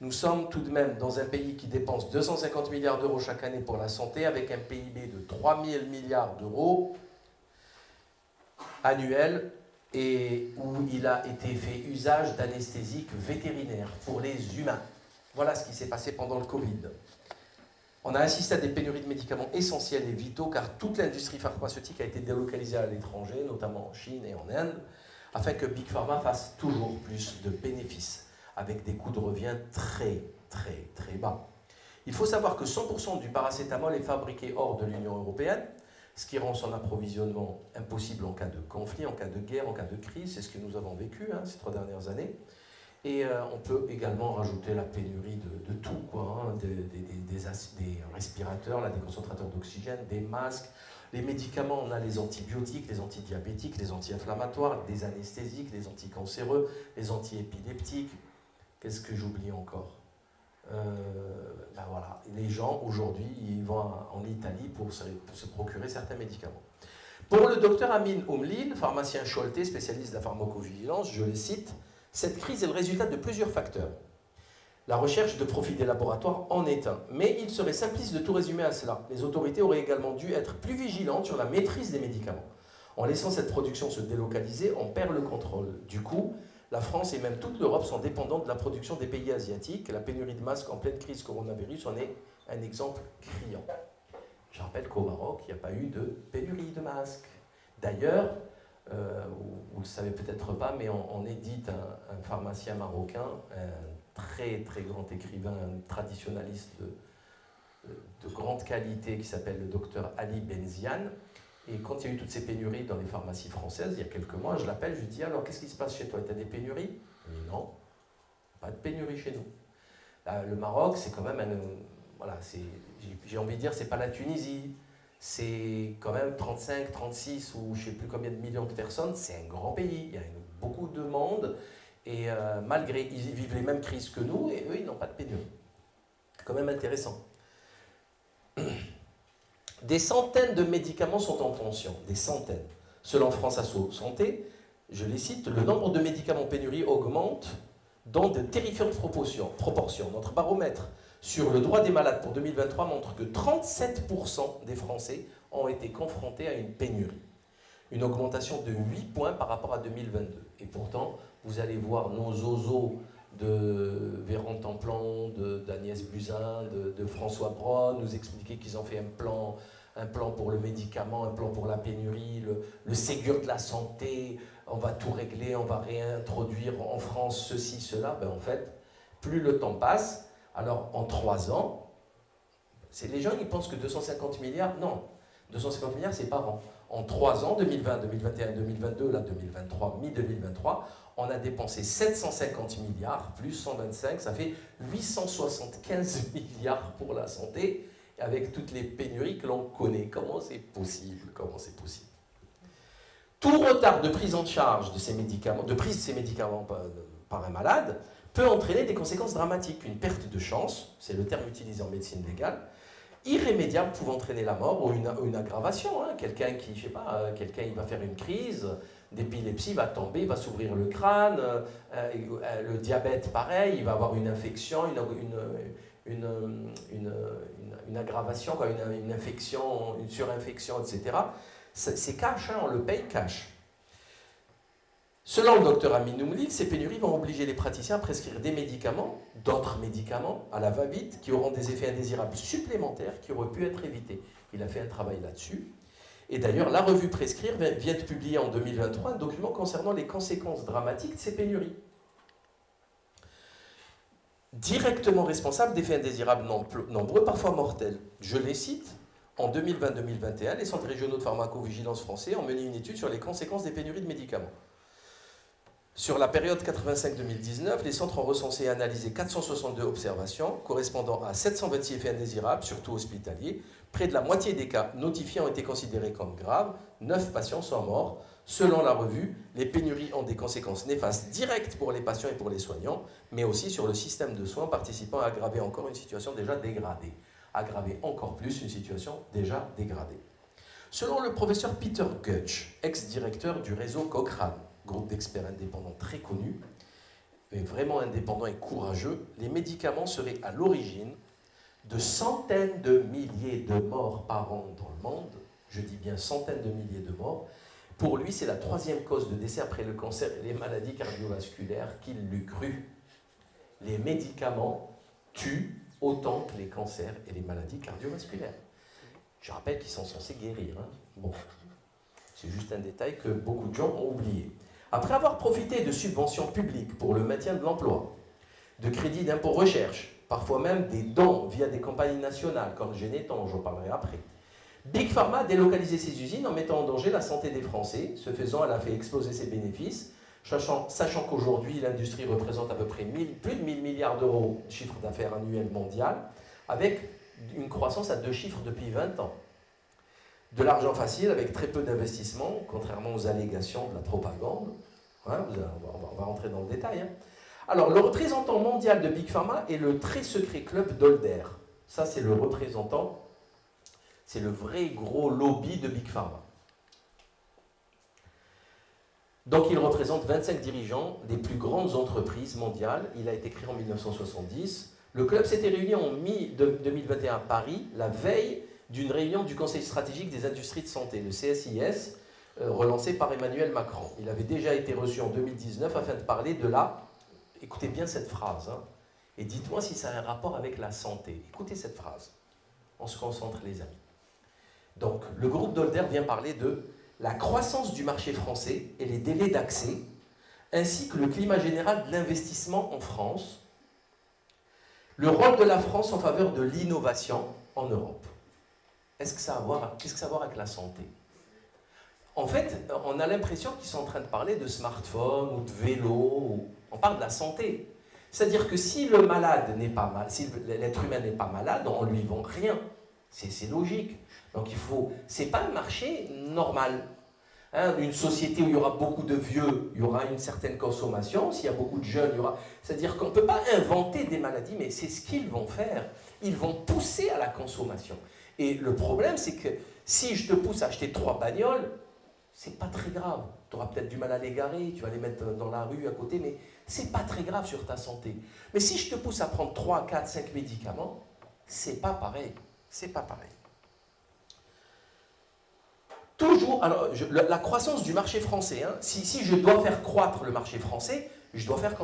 Nous sommes tout de même dans un pays qui dépense 250 milliards d'euros chaque année pour la santé, avec un PIB de 3 000 milliards d'euros annuels, et où il a été fait usage d'anesthésiques vétérinaires pour les humains. Voilà ce qui s'est passé pendant le Covid. On a assisté à des pénuries de médicaments essentiels et vitaux, car toute l'industrie pharmaceutique a été délocalisée à l'étranger, notamment en Chine et en Inde, afin que Big Pharma fasse toujours plus de bénéfices, avec des coûts de revient très bas. Il faut savoir que 100% du paracétamol est fabriqué hors de l'Union européenne, ce qui rend son approvisionnement impossible en cas de conflit, en cas de guerre, en cas de crise. C'est ce que nous avons vécu ces 3 dernières années. Et on peut également rajouter la pénurie de tout, quoi, des respirateurs, là, des concentrateurs d'oxygène, des masques. Les médicaments, on a les antibiotiques, les antidiabétiques, les anti-inflammatoires, des anesthésiques, les anticancéreux, les antiépileptiques. Qu'est-ce que j'oublie encore ? Ben voilà. Les gens, aujourd'hui, ils vont en Italie pour se procurer certains médicaments. Pour le docteur Amin Oumlil, pharmacien Choletais, spécialiste de la pharmacovigilance, je le cite, « Cette crise est le résultat de plusieurs facteurs. La recherche de profit des laboratoires en est un. Mais il serait simpliste de tout résumer à cela. Les autorités auraient également dû être plus vigilantes sur la maîtrise des médicaments. En laissant cette production se délocaliser, on perd le contrôle. Du coup, la France et même toute l'Europe sont dépendantes de la production des pays asiatiques. La pénurie de masques en pleine crise coronavirus en est un exemple criant. Je rappelle qu'au Maroc, il n'y a pas eu de pénurie de masques. D'ailleurs, vous ne le savez peut-être pas, mais on édite un pharmacien marocain, un très grand écrivain, un traditionnaliste de grande qualité qui s'appelle le docteur Ali Benziane. Et quand il y a eu toutes ces pénuries dans les pharmacies françaises, il y a quelques mois, je l'appelle, je lui dis « Alors, qu'est-ce qui se passe chez toi? Tu as des pénuries ?» Il me dit « Non, pas de pénurie chez nous. » Le Maroc, c'est quand même voilà, j'ai envie de dire, c'est pas la Tunisie. C'est quand même 35, 36 ou je ne sais plus combien de millions de personnes. C'est un grand pays, il y a beaucoup de monde. Et malgré, ils vivent les mêmes crises que nous et eux, ils n'ont pas de pénurie. C'est quand même intéressant. Des centaines de médicaments sont en tension, des centaines. Selon France Asso Santé, je les cite, le nombre de médicaments en pénurie augmente dans de terrifiantes proportions. Notre baromètre sur le droit des malades pour 2023 montre que 37% des Français ont été confrontés à une pénurie. Une augmentation de 8 points par rapport à 2022. Et pourtant, vous allez voir nos zozos de Véran Templan, d'Agnès Buzyn, de François Braun nous expliquer qu'ils ont fait un plan pour le médicament, un plan pour la pénurie, le Ségur de la santé, on va tout régler, on va réintroduire en France ceci, cela. Ben en fait, plus le temps passe, alors en 3 ans, les gens ils pensent que 250 milliards, non, 250 milliards c'est par an. En 3 ans, 2020, 2021, 2022, là 2023, mi-2023, on a dépensé 750 milliards, plus 125, ça fait 875 milliards pour la santé, avec toutes les pénuries que l'on connaît. Comment c'est possible? Comment c'est possible? Tout retard de prise en charge de ces médicaments, de prise de ces médicaments par un malade, peut entraîner des conséquences dramatiques. Une perte de chance, c'est le terme utilisé en médecine légale, irrémédiables pouvant entraîner la mort ou une aggravation. Hein. Quelqu'un qui, je sais pas, quelqu'un il va faire une crise d'épilepsie, va tomber, va s'ouvrir le crâne, le diabète pareil, il va avoir une infection, une aggravation, quoi, une infection, une surinfection, etc. C'est cash, hein, on le paye cash. Selon le docteur Amin Oumlil, ces pénuries vont obliger les praticiens à prescrire des médicaments, d'autres médicaments, à la va-vite, qui auront des effets indésirables supplémentaires qui auraient pu être évités. Il a fait un travail là-dessus. Et d'ailleurs, la revue Prescrire vient de publier en 2023 un document concernant les conséquences dramatiques de ces pénuries. Directement responsables d'effets indésirables nombreux, parfois mortels. Je les cite. En 2020-2021, les centres régionaux de pharmacovigilance français ont mené une étude sur les conséquences des pénuries de médicaments. Sur la période 85-2019, les centres ont recensé et analysé 462 observations, correspondant à 726 effets indésirables, surtout hospitaliers. Près de la moitié des cas notifiés ont été considérés comme graves. 9 patients sont morts. Selon la revue, les pénuries ont des conséquences néfastes directes pour les patients et pour les soignants, mais aussi sur le système de soins, participant à aggraver encore une situation déjà dégradée. Aggraver encore plus une situation déjà dégradée. Selon le professeur Peter Gutsch, ex-directeur du réseau Cochrane, groupe d'experts indépendants très connu, mais vraiment indépendant et courageux, les médicaments seraient à l'origine de centaines de milliers de morts par an dans le monde. Je dis bien centaines de milliers de morts. Pour lui, c'est la 3e cause de décès après le cancer et les maladies cardiovasculaires qu'il l'eût cru. Les médicaments tuent autant que les cancers et les maladies cardiovasculaires. Je rappelle qu'ils sont censés guérir. Hein. Bon, c'est juste un détail que beaucoup de gens ont oublié. Après avoir profité de subventions publiques pour le maintien de l'emploi, de crédits d'impôt recherche, parfois même des dons via des campagnes nationales, comme Généton, j'en parlerai après, Big Pharma a délocalisé ses usines en mettant en danger la santé des Français. Ce faisant, elle a fait exploser ses bénéfices, sachant qu'aujourd'hui, l'industrie représente à peu près plus de 1000 milliards d'euros de chiffre d'affaires annuel mondial, avec une croissance à 2 chiffres depuis 20 ans. De l'argent facile avec très peu d'investissement, contrairement aux allégations de la propagande. Hein, on va rentrer dans le détail. Hein. Alors, le représentant mondial de Big Pharma est le très secret club Dolder. Ça, c'est le représentant, c'est le vrai gros lobby de Big Pharma. Donc, il représente 25 dirigeants des plus grandes entreprises mondiales. Il a été créé en 1970. Le club s'était réuni en mi-2021 à Paris, la veille d'une réunion du Conseil stratégique des industries de santé, le CSIS, relancé par Emmanuel Macron. Il avait déjà été reçu en 2019 afin de parler de la... Écoutez bien cette phrase, hein, et dites-moi si ça a un rapport avec la santé. Écoutez cette phrase. On se concentre, les amis. Donc, le groupe Dolder vient parler de la croissance du marché français et les délais d'accès, ainsi que le climat général de l'investissement en France, le rôle de la France en faveur de l'innovation en Europe. Qu'est-ce que ça a à voir avec la santé? En fait, on a l'impression qu'ils sont en train de parler de smartphone ou de vélo. On parle de la santé. C'est-à-dire que si le malade n'est pas mal, si l'être humain n'est pas malade, on ne lui vend rien. C'est logique. Donc c'est pas un marché normal. Hein, une société où il y aura beaucoup de vieux, il y aura une certaine consommation. S'il y a beaucoup de jeunes, il y aura... C'est-à-dire qu'on ne peut pas inventer des maladies, mais c'est ce qu'ils vont faire. Ils vont pousser à la consommation. Et le problème, c'est que si je te pousse à acheter 3 bagnoles, c'est pas très grave. Tu auras peut-être du mal à les garer, tu vas les mettre dans la rue à côté, mais c'est pas très grave sur ta santé. Mais si je te pousse à prendre 3, 4, 5 médicaments, c'est pas pareil. C'est pas pareil. Toujours, alors, la croissance du marché français, hein, si je dois faire croître le marché français, je dois faire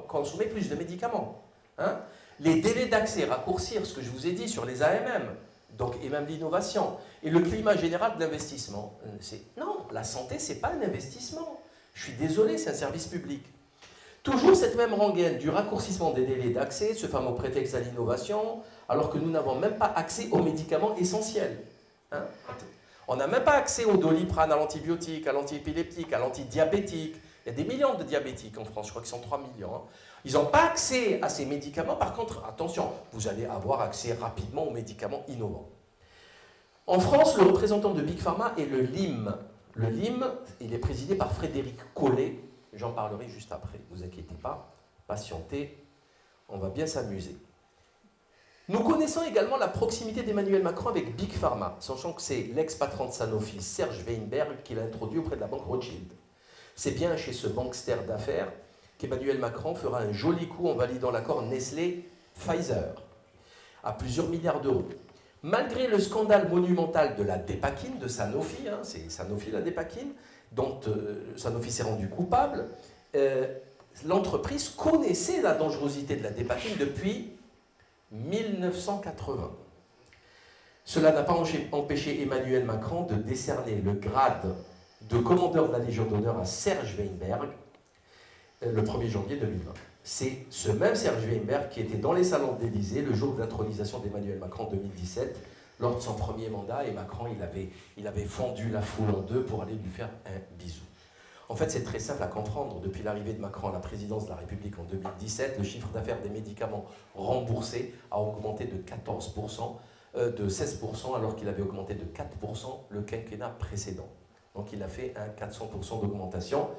consommer plus de médicaments. Hein. Les délais d'accès, raccourcir ce que je vous ai dit sur les AMM, donc, et même l'innovation, et le climat général de l'investissement. Non, la santé, ce n'est pas un investissement. Je suis désolé, c'est un service public. Toujours cette même rengaine du raccourcissement des délais d'accès, ce fameux prétexte à l'innovation, alors que nous n'avons même pas accès aux médicaments essentiels. Hein. On n'a même pas accès au Doliprane, à l'antibiotique, à l'antiépileptique, à l'antidiabétique. Il y a des millions de diabétiques en France, je crois qu'ils sont 3 millions. Hein. Ils n'ont pas accès à ces médicaments. Par contre, attention, vous allez avoir accès rapidement aux médicaments innovants. En France, le représentant de Big Pharma est le LIM. Le LIM, il est présidé par Frédéric Collet. J'en parlerai juste après, ne vous inquiétez pas. Patientez, on va bien s'amuser. Nous connaissons également la proximité d'Emmanuel Macron avec Big Pharma, sachant que c'est l'ex-patron de Sanofi, Serge Weinberg, qui l'a introduit auprès de la banque Rothschild. C'est bien chez ce bankster d'affaires qu'Emmanuel Macron fera un joli coup en validant l'accord Nestlé-Pfizer à plusieurs milliards d'euros. Malgré le scandale monumental de la dépakine de Sanofi, c'est Sanofi la dépakine, dont Sanofi s'est rendu coupable, l'entreprise connaissait la dangerosité de la dépakine depuis 1980. Cela n'a pas empêché Emmanuel Macron de décerner le grade de commandeur de la Légion d'honneur à Serge Weinberg le 1er janvier 2020. C'est ce même Serge Weinberg qui était dans les salons de l'Élysée le jour de l'intronisation d'Emmanuel Macron en 2017, lors de son premier mandat, et Macron il avait fendu la foule en deux pour aller lui faire un bisou. En fait, c'est très simple à comprendre. Depuis l'arrivée de Macron à la présidence de la République en 2017, le chiffre d'affaires des médicaments remboursés a augmenté de 14%, de 16%, alors qu'il avait augmenté de 4% le quinquennat précédent. Donc il a fait un 400% d'augmentation.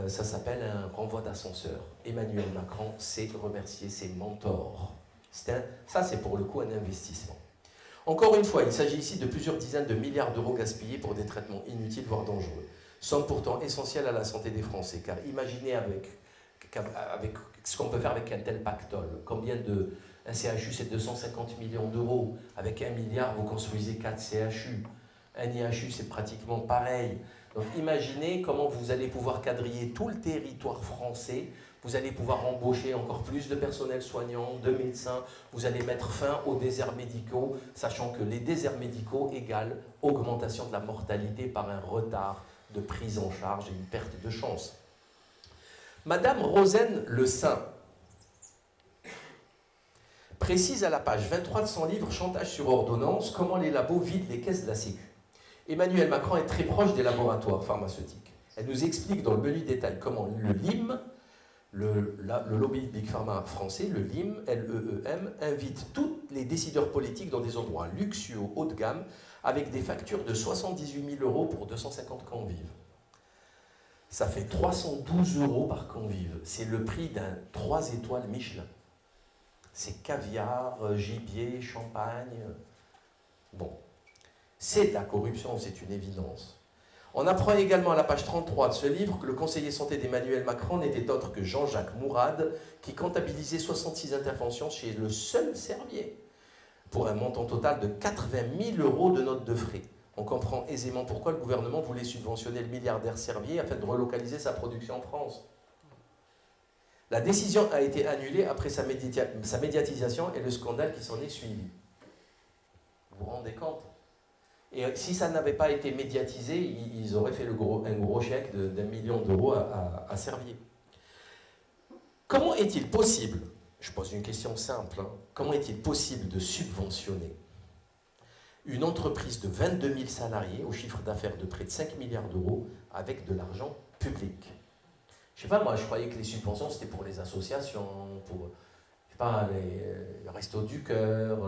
Ça s'appelle un renvoi d'ascenseur. Emmanuel Macron sait remercier ses mentors. Ça, c'est pour le coup un investissement. Encore une fois, il s'agit ici de plusieurs dizaines de milliards d'euros gaspillés pour des traitements inutiles, voire dangereux. Somme pourtant essentielle à la santé des Français, car imaginez avec ce qu'on peut faire avec un tel pactole. Un CHU, c'est 250 millions d'euros. Avec 1 milliard, vous construisez 4 CHU. Un IHU, c'est pratiquement pareil. Donc imaginez comment vous allez pouvoir quadriller tout le territoire français. Vous allez pouvoir embaucher encore plus de personnel soignant, de médecins. Vous allez mettre fin aux déserts médicaux, sachant que les déserts médicaux égale augmentation de la mortalité par un retard de prise en charge et une perte de chance. Madame Rosen Le Saint précise à la page 23 de son livre « Chantage sur ordonnance » comment les labos vident les caisses de la Sécu. Emmanuel Macron est très proche des laboratoires pharmaceutiques. Elle nous explique dans le menu détail comment le LIM, le lobby Big Pharma français, le LIM, L-E-E-M, invite tous les décideurs politiques dans des endroits luxueux, haut de gamme, avec des factures de 78 000 euros pour 250 convives. Ça fait 312 euros par convive. C'est le prix d'un 3 étoiles Michelin. C'est caviar, gibier, champagne. Bon. C'est de la corruption, c'est une évidence. On apprend également à la page 33 de ce livre que le conseiller santé d'Emmanuel Macron n'était autre que Jean-Jacques Mourad, qui comptabilisait 66 interventions chez le seul Servier, pour un montant total de 80 000 euros de notes de frais. On comprend aisément pourquoi le gouvernement voulait subventionner le milliardaire Servier afin de relocaliser sa production en France. La décision a été annulée après sa médiatisation et le scandale qui s'en est suivi. Vous vous rendez compte ? Et si ça n'avait pas été médiatisé, ils auraient fait un gros chèque d'1 million d'euros à Servier. Comment est-il possible, je pose une question simple, comment est-il possible de subventionner une entreprise de 22 000 salariés au chiffre d'affaires de près de 5 milliards d'euros avec de l'argent public? Je sais pas, moi je croyais que les subventions c'était pour les associations, pour je sais pas, les Restos du Cœur,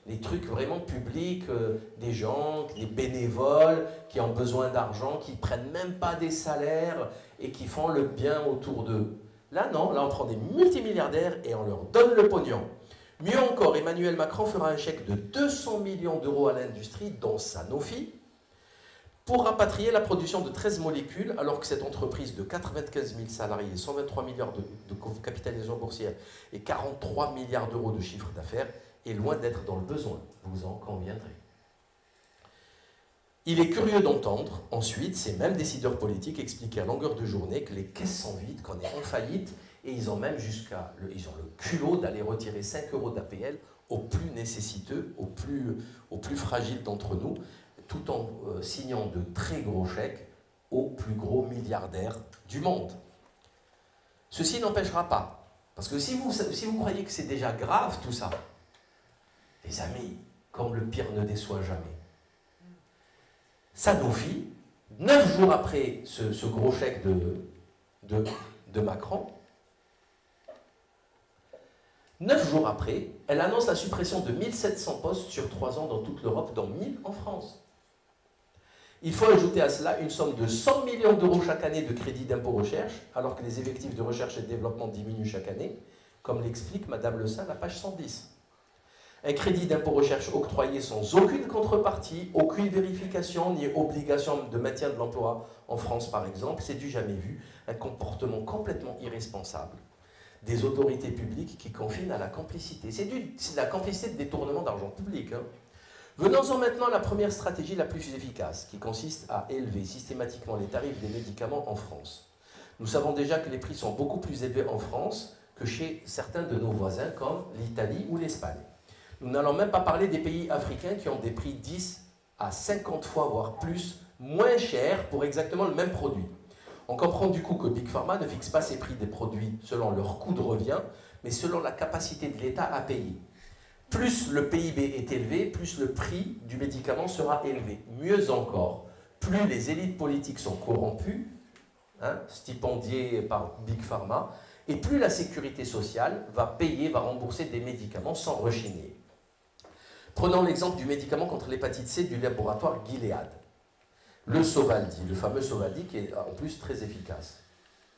les trucs vraiment publics, des gens, des bénévoles qui ont besoin d'argent, qui ne prennent même pas des salaires et qui font le bien autour d'eux. Là non, là on prend des multimilliardaires et on leur donne le pognon. Mieux encore, Emmanuel Macron fera un chèque de 200 millions d'euros à l'industrie, dont Sanofi, pour rapatrier la production de 13 molécules, alors que cette entreprise de 95 000 salariés, 123 milliards de capitalisation boursière et 43 milliards d'euros de chiffre d'affaires est loin d'être dans le besoin, vous en conviendrez. Il est curieux d'entendre ensuite ces mêmes décideurs politiques expliquer à longueur de journée que les caisses sont vides, qu'on est en faillite, et ils ont même ils ont le culot d'aller retirer 5 euros d'APL aux plus nécessiteux, aux plus fragiles d'entre nous, tout en signant de très gros chèques aux plus gros milliardaires du monde. Ceci n'empêchera pas, parce que si vous croyez que c'est déjà grave tout ça, les amis, comme le pire ne déçoit jamais, Sanofi, 9 jours après ce gros chèque de Macron, 9 jours après, elle annonce la suppression de 1700 postes sur 3 ans dans toute l'Europe, dont 1000 en France. Il faut ajouter à cela une somme de 100 millions d'euros chaque année de crédit d'impôt recherche, alors que les effectifs de recherche et de développement diminuent chaque année, comme l'explique Madame Le Saint à la page 110. Un crédit d'impôt recherche octroyé sans aucune contrepartie, aucune vérification ni obligation de maintien de l'emploi en France par exemple, c'est du jamais vu, un comportement complètement irresponsable des autorités publiques qui confinent à la complicité. C'est de la complicité de détournement d'argent public. Hein. Venons-en maintenant à la première stratégie la plus efficace, qui consiste à élever systématiquement les tarifs des médicaments en France. Nous savons déjà que les prix sont beaucoup plus élevés en France que chez certains de nos voisins comme l'Italie ou l'Espagne. Nous n'allons même pas parler des pays africains qui ont des prix 10 à 50 fois, voire plus, moins chers pour exactement le même produit. On comprend du coup que Big Pharma ne fixe pas ses prix des produits selon leur coût de revient, mais selon la capacité de l'État à payer. Plus le PIB est élevé, plus le prix du médicament sera élevé. Mieux encore, plus les élites politiques sont corrompues, stipendiées par Big Pharma, et plus la sécurité sociale va payer, va rembourser des médicaments sans rechigner. Prenons l'exemple du médicament contre l'hépatite C du laboratoire Gilead. Le Sovaldi, le fameux Sovaldi qui est en plus très efficace,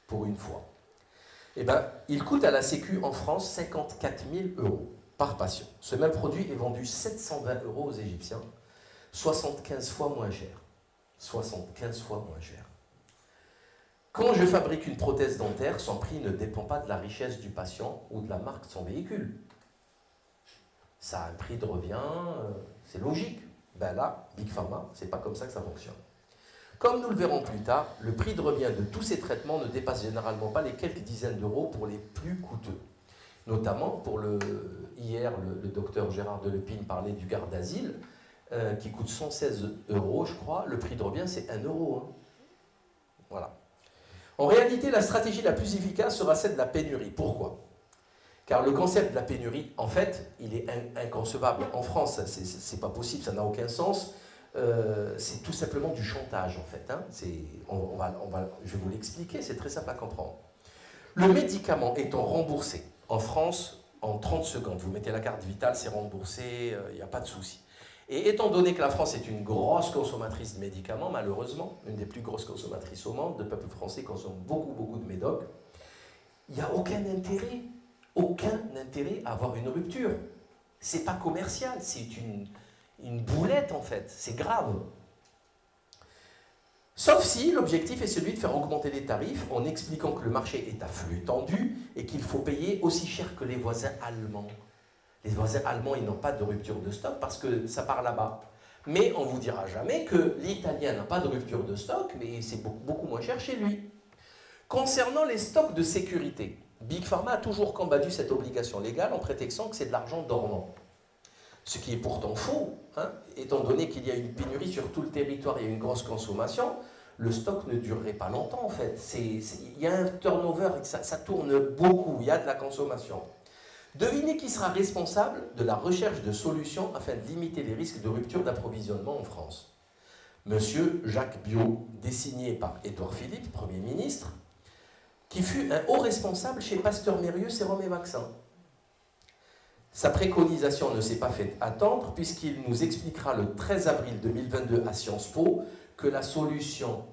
pour une fois. Eh bien, il coûte à la Sécu en France 54 000 € par patient. Ce même produit est vendu 720 € aux Égyptiens, 75 fois moins cher. 75 fois moins cher. Quand je fabrique une prothèse dentaire, son prix ne dépend pas de la richesse du patient ou de la marque de son véhicule. Ça a un prix de revient, c'est logique. Ben là, Big Pharma, c'est pas comme ça que ça fonctionne. Comme nous le verrons plus tard, le prix de revient de tous ces traitements ne dépasse généralement pas les quelques dizaines d'euros pour les plus coûteux. Notamment, hier, le docteur Gérard Delepine parlait du Gardasil, qui coûte 116 €, je crois. Le prix de revient, c'est 1 €. Hein. Voilà. En réalité, la stratégie la plus efficace sera celle de la pénurie. Pourquoi ? Car le concept de la pénurie, en fait, il est inconcevable. En France, c'est pas possible, ça n'a aucun sens. C'est tout simplement du chantage, en fait. Hein. Je vais vous l'expliquer, c'est très simple à comprendre. Le médicament étant remboursé en France en 30 secondes, vous mettez la carte vitale, c'est remboursé, il n'y a pas de souci. Et étant donné que la France est une grosse consommatrice de médicaments, malheureusement, une des plus grosses consommatrices au monde, le peuple français consomme beaucoup de médocs, il n'y a aucun intérêt à avoir une rupture. C'est pas commercial, c'est une boulette en fait, c'est grave. Sauf si l'objectif est celui de faire augmenter les tarifs en expliquant que le marché est à flux tendu et qu'il faut payer aussi cher que les voisins allemands. Les voisins allemands, ils n'ont pas de rupture de stock parce que ça part là-bas. Mais on ne vous dira jamais que l'italien n'a pas de rupture de stock, mais c'est beaucoup moins cher chez lui. Concernant les stocks de sécurité, Big Pharma a toujours combattu cette obligation légale en prétextant que c'est de l'argent dormant. Ce qui est pourtant faux, hein, étant donné qu'il y a une pénurie sur tout le territoire et une grosse consommation, le stock ne durerait pas longtemps en fait. Il y a un turnover, ça tourne beaucoup, il y a de la consommation. Devinez qui sera responsable de la recherche de solutions afin de limiter les risques de rupture d'approvisionnement en France. Monsieur Jacques Biot, désigné par Édouard Philippe, Premier ministre, qui fut un haut responsable chez Pasteur Mérieux Sérum et Vaccins. Sa préconisation ne s'est pas fait attendre puisqu'il nous expliquera le 13 avril 2022 à Sciences Po que la solution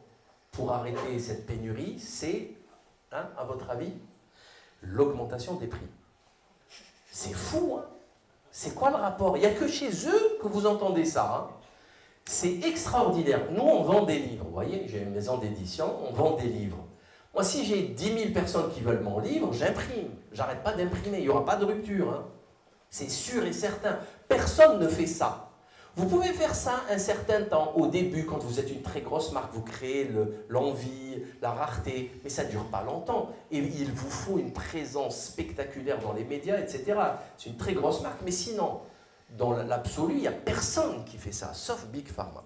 pour arrêter cette pénurie, c'est, à votre avis, l'augmentation des prix. C'est fou, hein? C'est quoi le rapport? Il n'y a que chez eux que vous entendez ça. Hein? C'est extraordinaire. Nous, on vend des livres. Vous voyez, j'ai une maison d'édition, on vend des livres. Moi, si j'ai 10 000 personnes qui veulent mon livre, j'imprime. J'arrête pas d'imprimer. Il n'y aura pas de rupture. Hein? C'est sûr et certain. Personne ne fait ça. Vous pouvez faire ça un certain temps, au début, quand vous êtes une très grosse marque, vous créez l'envie, la rareté, mais ça ne dure pas longtemps. Et il vous faut une présence spectaculaire dans les médias, etc. C'est une très grosse marque, mais sinon, dans l'absolu, il n'y a personne qui fait ça, sauf Big Pharma.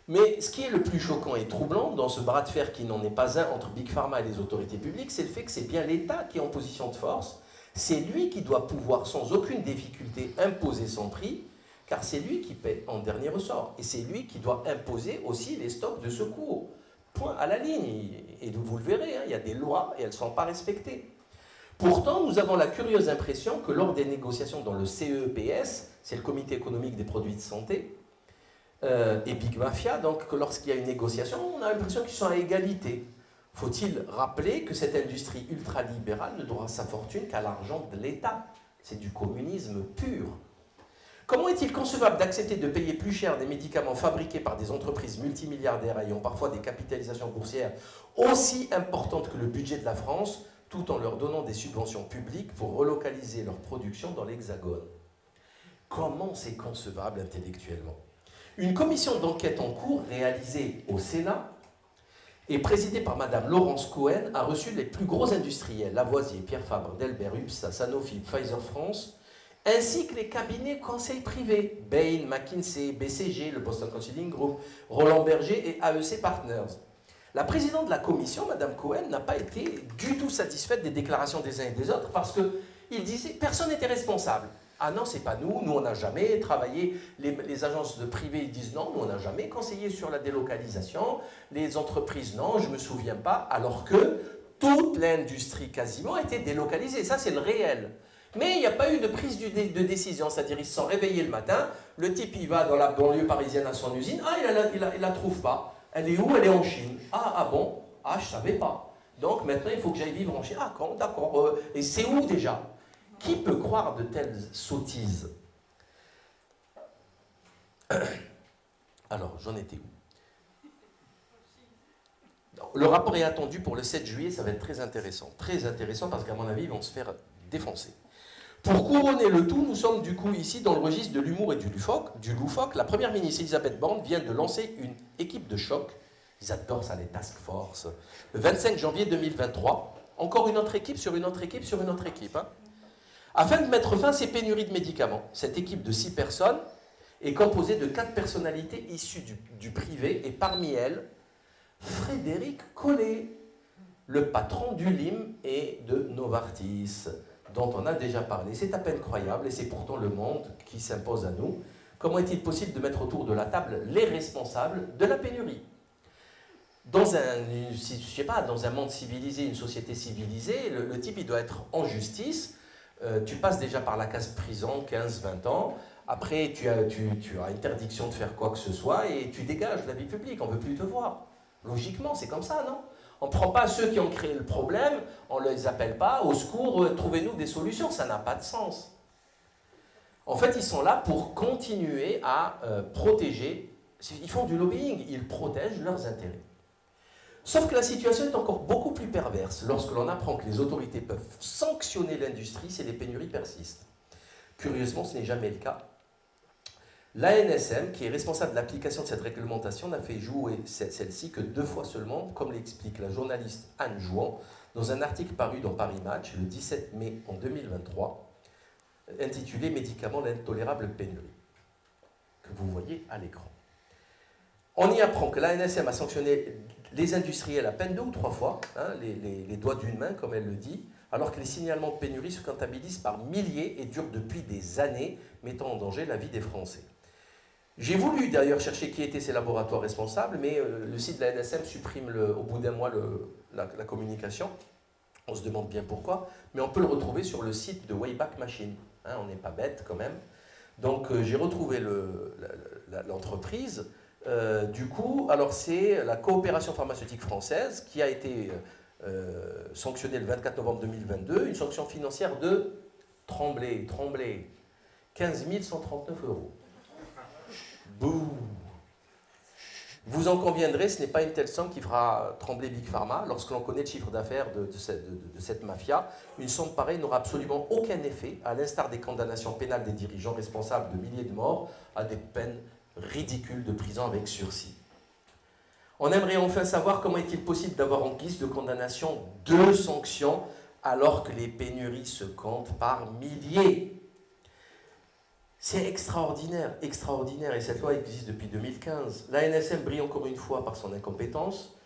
Mais ce qui est le plus choquant et troublant dans ce bras de fer qui n'en est pas un entre Big Pharma et les autorités publiques, c'est le fait que c'est bien l'État qui est en position de force. C'est lui qui doit pouvoir, sans aucune difficulté, imposer son prix, car c'est lui qui paie en dernier ressort. Et c'est lui qui doit imposer aussi les stocks de secours. Point à la ligne. Et vous le verrez, hein, il y a des lois et elles ne sont pas respectées. Pourtant, nous avons la curieuse impression que lors des négociations dans le CEPS, c'est le Comité économique des produits de santé, et Big Mafia, donc que lorsqu'il y a une négociation, on a l'impression qu'ils sont à égalité. Faut-il rappeler que cette industrie ultralibérale ne doit sa fortune qu'à l'argent de l'État? C'est du communisme pur. Comment est-il concevable d'accepter de payer plus cher des médicaments fabriqués par des entreprises multimilliardaires ayant parfois des capitalisations boursières aussi importantes que le budget de la France, tout en leur donnant des subventions publiques pour relocaliser leur production dans l'Hexagone? Comment c'est concevable intellectuellement? Une commission d'enquête en cours réalisée au Sénat et présidée par Mme Laurence Cohen a reçu les plus gros industriels, Lavoisier, Pierre Fabre, Delbert, UPSA, Sanofi, Pfizer France, ainsi que les cabinets conseils privés, Bain, McKinsey, BCG, le Boston Consulting Group, Roland Berger et AEC Partners. La présidente de la commission, Mme Cohen, n'a pas été du tout satisfaite des déclarations des uns et des autres parce qu'ils disaient « personne n'était responsable ». Ah non, c'est pas nous, nous on n'a jamais travaillé, les agences de privées ils disent non, nous on n'a jamais conseillé sur la délocalisation, les entreprises non, je ne me souviens pas, alors que toute l'industrie quasiment a été délocalisée, ça c'est le réel. Mais il n'y a pas eu de prise de décision, c'est-à-dire ils se sont réveillés le matin, le type il va dans la banlieue parisienne à son usine, ah il la trouve pas, elle est où? Elle est en Chine. Ah bon? Ah je savais pas. Donc maintenant il faut que j'aille vivre en Chine. Ah quand? D'accord. Et c'est où déjà? Qui peut croire de telles sottises? Alors, j'en étais où? Le rapport est attendu pour le 7 juillet, ça va être très intéressant. Très intéressant parce qu'à mon avis, ils vont se faire défoncer. Pour couronner le tout, nous sommes du coup ici dans le registre de l'humour et du loufoque. La première ministre Elisabeth Borne vient de lancer une équipe de choc. Ils adorent ça, les task force. Le 25 janvier 2023, encore une autre équipe sur une autre équipe sur une autre équipe. Afin de mettre fin à ces pénuries de médicaments, cette équipe de 6 personnes est composée de 4 personnalités issues du privé et parmi elles, Frédéric Collet, le patron du LIM et de Novartis, dont on a déjà parlé. C'est à peine croyable et c'est pourtant le monde qui s'impose à nous. Comment est-il possible de mettre autour de la table les responsables de la pénurie? Dans un monde civilisé, une société civilisée, le type il doit être en justice. Tu passes déjà par la case prison, 15-20 ans. Après, tu as interdiction de faire quoi que ce soit et tu dégages de la vie publique. On ne veut plus te voir. Logiquement, c'est comme ça, non? On ne prend pas ceux qui ont créé le problème, on ne les appelle pas, au secours, trouvez-nous des solutions. Ça n'a pas de sens. En fait, ils sont là pour continuer à protéger. Ils font du lobbying, ils protègent leurs intérêts. Sauf que la situation est encore beaucoup plus perverse lorsque l'on apprend que les autorités peuvent sanctionner l'industrie si les pénuries persistent. Curieusement, ce n'est jamais le cas. L'ANSM, qui est responsable de l'application de cette réglementation, n'a fait jouer celle-ci que 2 fois seulement, comme l'explique la journaliste Anne Jouan dans un article paru dans Paris Match le 17 mai en 2023, intitulé « Médicaments d'intolérable pénurie », que vous voyez à l'écran. On y apprend que l'ANSM a sanctionné les industriels à peine 2 ou 3 fois, hein, les doigts d'une main, comme elle le dit, alors que les signalements de pénurie se comptabilisent par milliers et durent depuis des années, mettant en danger la vie des Français. J'ai voulu d'ailleurs chercher qui étaient ces laboratoires responsables, mais le site de la NSM supprime au bout d'un mois la communication. On se demande bien pourquoi, mais on peut le retrouver sur le site de Wayback Machine. Hein, on n'est pas bête quand même. Donc j'ai retrouvé l'entreprise. Du coup, alors c'est la coopération pharmaceutique française qui a été sanctionnée le 24 novembre 2022, une sanction financière de, tremblez, 15 139 €. Bouh! Vous en conviendrez, ce n'est pas une telle somme qui fera trembler Big Pharma. Lorsque l'on connaît le chiffre d'affaires de cette mafia, une somme pareille n'aura absolument aucun effet, à l'instar des condamnations pénales des dirigeants responsables de milliers de morts, à des peines ridicules de prison avec sursis. On aimerait enfin savoir comment est-il possible d'avoir en guise de condamnation 2 sanctions alors que les pénuries se comptent par milliers. C'est extraordinaire, extraordinaire, et cette loi existe depuis 2015. La NSM brille encore une fois par son incompétence,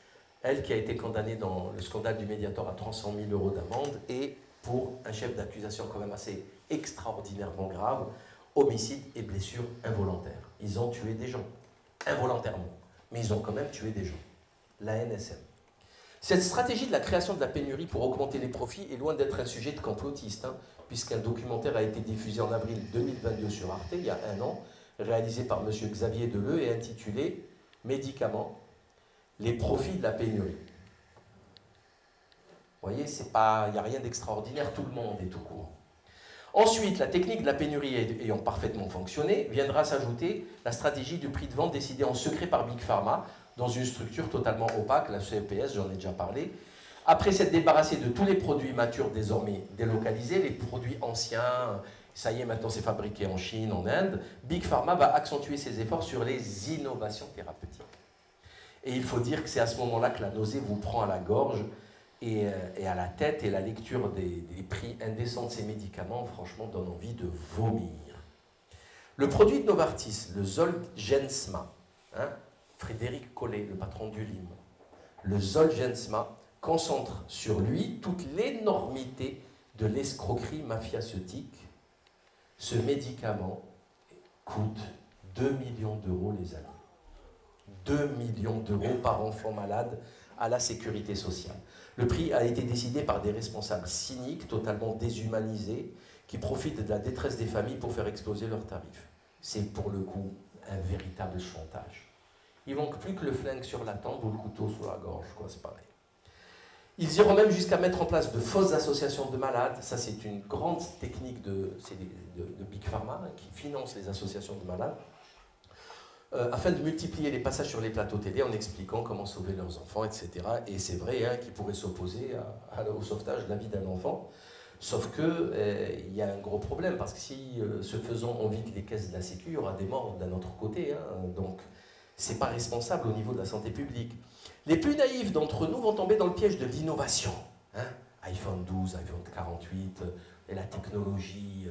elle qui a été condamnée dans le scandale du Mediator à 300 000 € d'amende, et pour un chef d'accusation quand même assez extraordinairement grave, homicide et blessures involontaires. Ils ont tué des gens, involontairement, mais ils ont quand même tué des gens. La NSM. Cette stratégie de la création de la pénurie pour augmenter les profits est loin d'être un sujet de complotiste, hein, puisqu'un documentaire a été diffusé en avril 2022 sur Arte, il y a 1 an, réalisé par M. Xavier Deleu et intitulé « Médicaments, les profits de la pénurie ». Vous voyez, il n'y a rien d'extraordinaire, tout le monde est au courant. Ensuite, la technique de la pénurie ayant parfaitement fonctionné, viendra s'ajouter la stratégie du prix de vente décidée en secret par Big Pharma, dans une structure totalement opaque, la CEPS, j'en ai déjà parlé. Après s'être débarrassé de tous les produits matures désormais délocalisés, les produits anciens, ça y est, maintenant c'est fabriqué en Chine, en Inde, Big Pharma va accentuer ses efforts sur les innovations thérapeutiques. Et il faut dire que c'est à ce moment-là que la nausée vous prend à la gorge et à la tête, et la lecture des prix indécents de ces médicaments, franchement, donne envie de vomir. Le produit de Novartis, le Zolgensma, hein, Frédéric Collet, le patron du LIM, le Zolgensma concentre sur lui toute l'énormité de l'escroquerie mafiaceutique. Ce médicament coûte 2 millions d'euros, les amis. 2 millions d'euros par enfant malade à la sécurité sociale. Le prix a été décidé par des responsables cyniques, totalement déshumanisés, qui profitent de la détresse des familles pour faire exploser leurs tarifs. C'est pour le coup un véritable chantage. Il manque plus que le flingue sur la tempe ou le couteau sur la gorge, quoi, c'est pareil. Ils iront même jusqu'à mettre en place de fausses associations de malades. Ça, c'est une grande technique de Big Pharma, hein, qui finance les associations de malades, afin de multiplier les passages sur les plateaux télé en expliquant comment sauver leurs enfants, etc. Et c'est vrai, hein, qu'ils pourraient s'opposer au sauvetage de la vie d'un enfant. Sauf qu'il y a un gros problème, parce que si, ce faisant, on vide les caisses de la Sécu, il y aura des morts d'un autre côté. Hein, donc, c'est pas responsable au niveau de la santé publique. Les plus naïfs d'entre nous vont tomber dans le piège de l'innovation. Hein, iPhone 12, iPhone 48, et la technologie,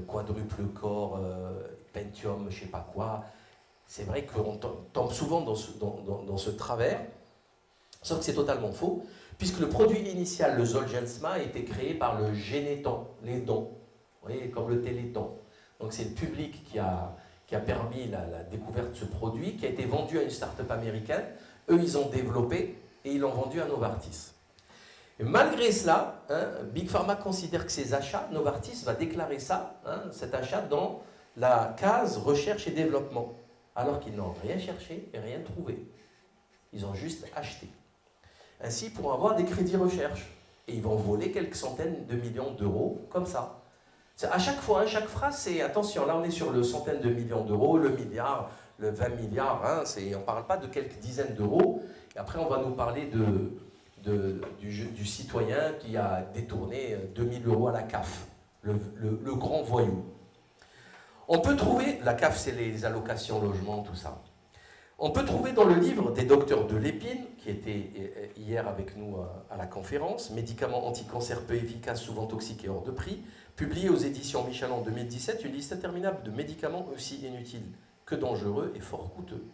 quadruple corps, Pentium, je sais pas quoi. C'est vrai qu'on tombe souvent dans ce travers, sauf que c'est totalement faux, puisque le produit initial, le Zolgensma, a été créé par le Généton, les dons, vous voyez, comme le Téléthon. Donc c'est le public qui a permis la découverte de ce produit, qui a été vendu à une start-up américaine. Eux, ils ont développé et ils l'ont vendu à Novartis. Et malgré cela, hein, Big Pharma considère que ses achats, Novartis va déclarer ça, hein, cet achat, dans la case recherche et développement, alors qu'ils n'ont rien cherché et rien trouvé. Ils ont juste acheté. Ainsi, pour avoir des crédits recherche. Et ils vont voler quelques centaines de millions d'euros, comme ça. À chaque fois, hein, chaque phrase, c'est attention, là on est sur le centaine de millions d'euros, le milliard, le 20 milliards, hein, on ne parle pas de quelques dizaines d'euros. Et après, on va nous parler du citoyen qui a détourné 2000 euros à la CAF, le grand voyou. On peut trouver, la CAF, c'est les allocations logement, tout ça. On peut trouver dans le livre des docteurs de l'épine, qui était hier avec nous à la conférence, médicaments anti-cancer peu efficaces, souvent toxiques et hors de prix, publié aux éditions Michel en 2017, une liste interminable de médicaments aussi inutiles que dangereux et fort coûteux.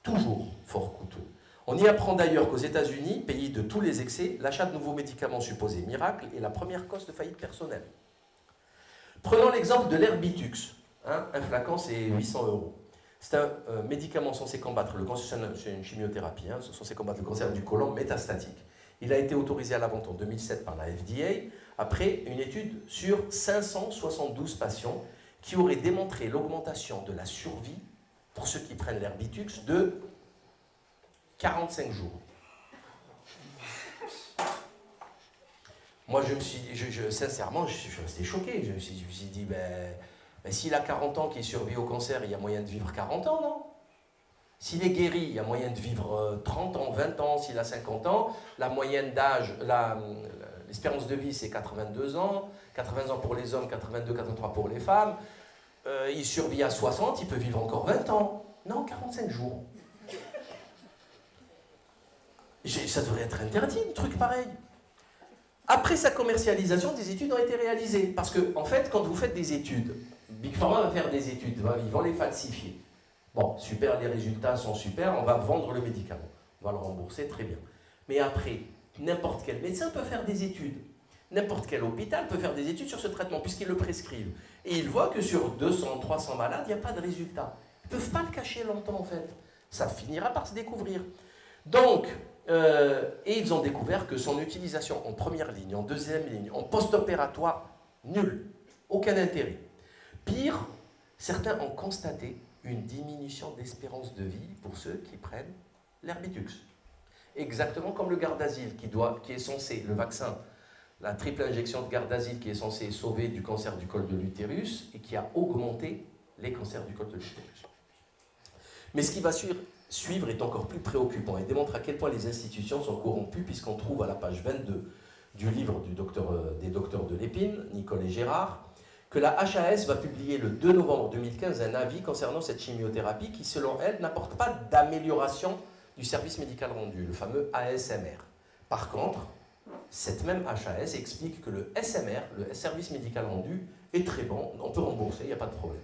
Toujours fort coûteux. On y apprend d'ailleurs qu'aux États-Unis, pays de tous les excès, l'achat de nouveaux médicaments supposés miracles est la première cause de faillite personnelle. Prenons l'exemple de l'Herbitux. Hein, un flacon, c'est 800 euros. C'est un médicament censé combattre le cancer, c'est une chimiothérapie, hein, censé combattre le cancer du côlon métastatique. Il a été autorisé à la vente en 2007 par la FDA, après une étude sur 572 patients qui aurait démontré l'augmentation de la survie, pour ceux qui prennent l'Herbitux, de 45 jours. Moi, sincèrement, je suis resté choqué. Je me suis dit, s'il a 40 ans, qu'il survit au cancer, il y a moyen de vivre 40 ans, non? S'il est guéri, il y a moyen de vivre 30 ans, 20 ans. S'il a 50 ans, la moyenne d'âge, l'espérance de vie, c'est 82 ans. 80 ans pour les hommes, 82, 83 pour les femmes. Il survit à 60, il peut vivre encore 20 ans. Non, 45 jours. Ça devrait être interdit, un truc pareil. Après sa commercialisation, des études ont été réalisées. Parce que, en fait, quand vous faites des études, Big Pharma va faire des études, ils vont les falsifier. Bon, super, les résultats sont super, on va vendre le médicament. On va le rembourser, très bien. Mais après, n'importe quel médecin peut faire des études. N'importe quel hôpital peut faire des études sur ce traitement, puisqu'ils le prescrivent. Et ils voient que sur 200, 300 malades, il n'y a pas de résultat. Ils ne peuvent pas le cacher longtemps, en fait. Ça finira par se découvrir. Donc, et ils ont découvert que son utilisation en première ligne, en deuxième ligne, en post-opératoire, nul. Aucun intérêt. Pire, certains ont constaté une diminution d'espérance de vie pour ceux qui prennent l'Herbitux. Exactement comme le Gardasil, qui est censé, le vaccin la triple injection de Gardasil qui est censée sauver du cancer du col de l'utérus et qui a augmenté les cancers du col de l'utérus. Mais ce qui va suivre est encore plus préoccupant et démontre à quel point les institutions sont corrompues, puisqu'on trouve à la page 22 du livre des docteurs de l'épine, Nicole et Gérard, que la HAS va publier le 2 novembre 2015 un avis concernant cette chimiothérapie qui, selon elle, n'apporte pas d'amélioration du service médical rendu, le fameux ASMR. Par contre, cette même HAS explique que le SMR, le service médical rendu, est très bon, on peut rembourser, il n'y a pas de problème.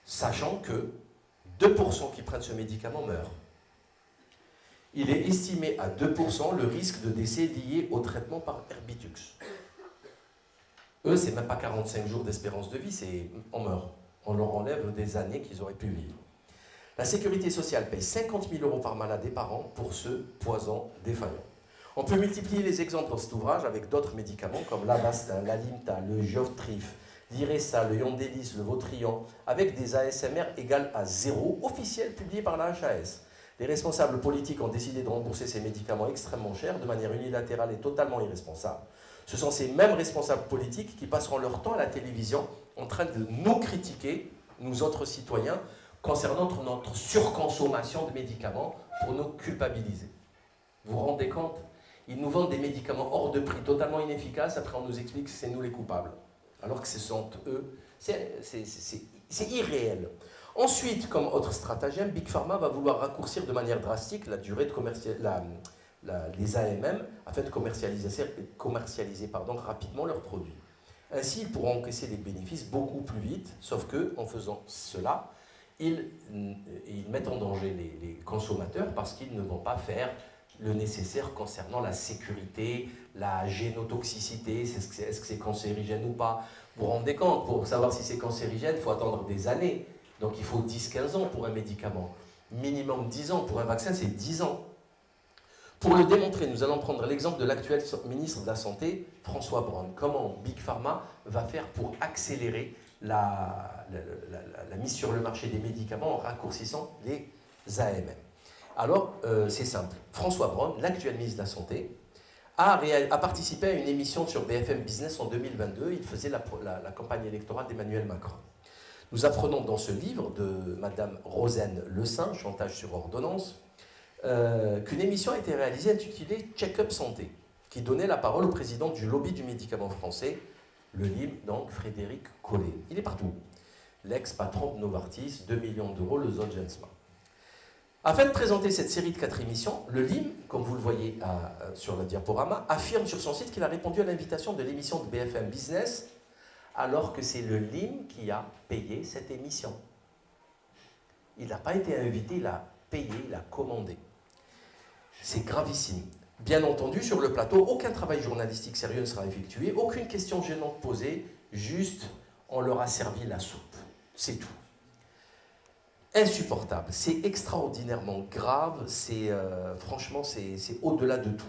Sachant que 2% qui prennent ce médicament meurent. Il est estimé à 2% le risque de décès lié au traitement par Erbitux. Eux, c'est même pas 45 jours d'espérance de vie, c'est on meurt. On leur enlève des années qu'ils auraient pu vivre. La sécurité sociale paye 50 000 € par malade et par an pour ce poison défaillant. On peut multiplier les exemples dans cet ouvrage avec d'autres médicaments comme l'Avastin, l'Alimta, le Geotrif, l'Iressa, le Yondelis, le Votrian, avec des ASMR égales à 0, officiels publiés par la HAS. Les responsables politiques ont décidé de rembourser ces médicaments extrêmement chers de manière unilatérale et totalement irresponsable. Ce sont ces mêmes responsables politiques qui passeront leur temps à la télévision en train de nous critiquer, nous autres citoyens, concernant notre surconsommation de médicaments pour nous culpabiliser. Vous vous rendez compte? Ils nous vendent des médicaments hors de prix, totalement inefficaces, après on nous explique que c'est nous les coupables. Alors que ce sont eux, c'est irréel. Ensuite, comme autre stratagème, Big Pharma va vouloir raccourcir de manière drastique la durée de les AMM afin de commercialiser rapidement leurs produits. Ainsi, ils pourront encaisser des bénéfices beaucoup plus vite, sauf qu'en faisant cela, ils mettent en danger les consommateurs parce qu'ils ne vont pas faire le nécessaire concernant la sécurité, la génotoxicité, est-ce que c'est cancérigène ou pas. Vous vous rendez compte, pour savoir si c'est cancérigène, il faut attendre des années. Donc il faut 10-15 ans pour un médicament. Minimum 10 ans. Pour un vaccin, c'est 10 ans. Pour le démontrer, nous allons prendre l'exemple de l'actuel ministre de la Santé, François Braun. Comment Big Pharma va faire pour accélérer la mise sur le marché des médicaments en raccourcissant les AMM. Alors, c'est simple. François Braun, l'actuel ministre de la Santé, a participé à une émission sur BFM Business en 2022. Il faisait la campagne électorale d'Emmanuel Macron. Nous apprenons dans ce livre de Madame Rosane Le Saint, Chantage sur ordonnance, qu'une émission a été réalisée intitulée Check-up Santé, qui donnait la parole au président du lobby du médicament français, le LIM, donc Frédéric Collet. Il est partout. L'ex-patron de Novartis, 2 millions d'euros, le Zolgensma. Afin de présenter cette série de 4 émissions, le LIM, comme vous le voyez sur le diaporama, affirme sur son site qu'il a répondu à l'invitation de l'émission de BFM Business, alors que c'est le LIM qui a payé cette émission. Il n'a pas été invité, il a payé, il a commandé. C'est gravissime. Bien entendu, sur le plateau, aucun travail journalistique sérieux ne sera effectué, aucune question gênante posée, juste on leur a servi la soupe. C'est tout. Insupportable, c'est extraordinairement grave, franchement, c'est au-delà de tout.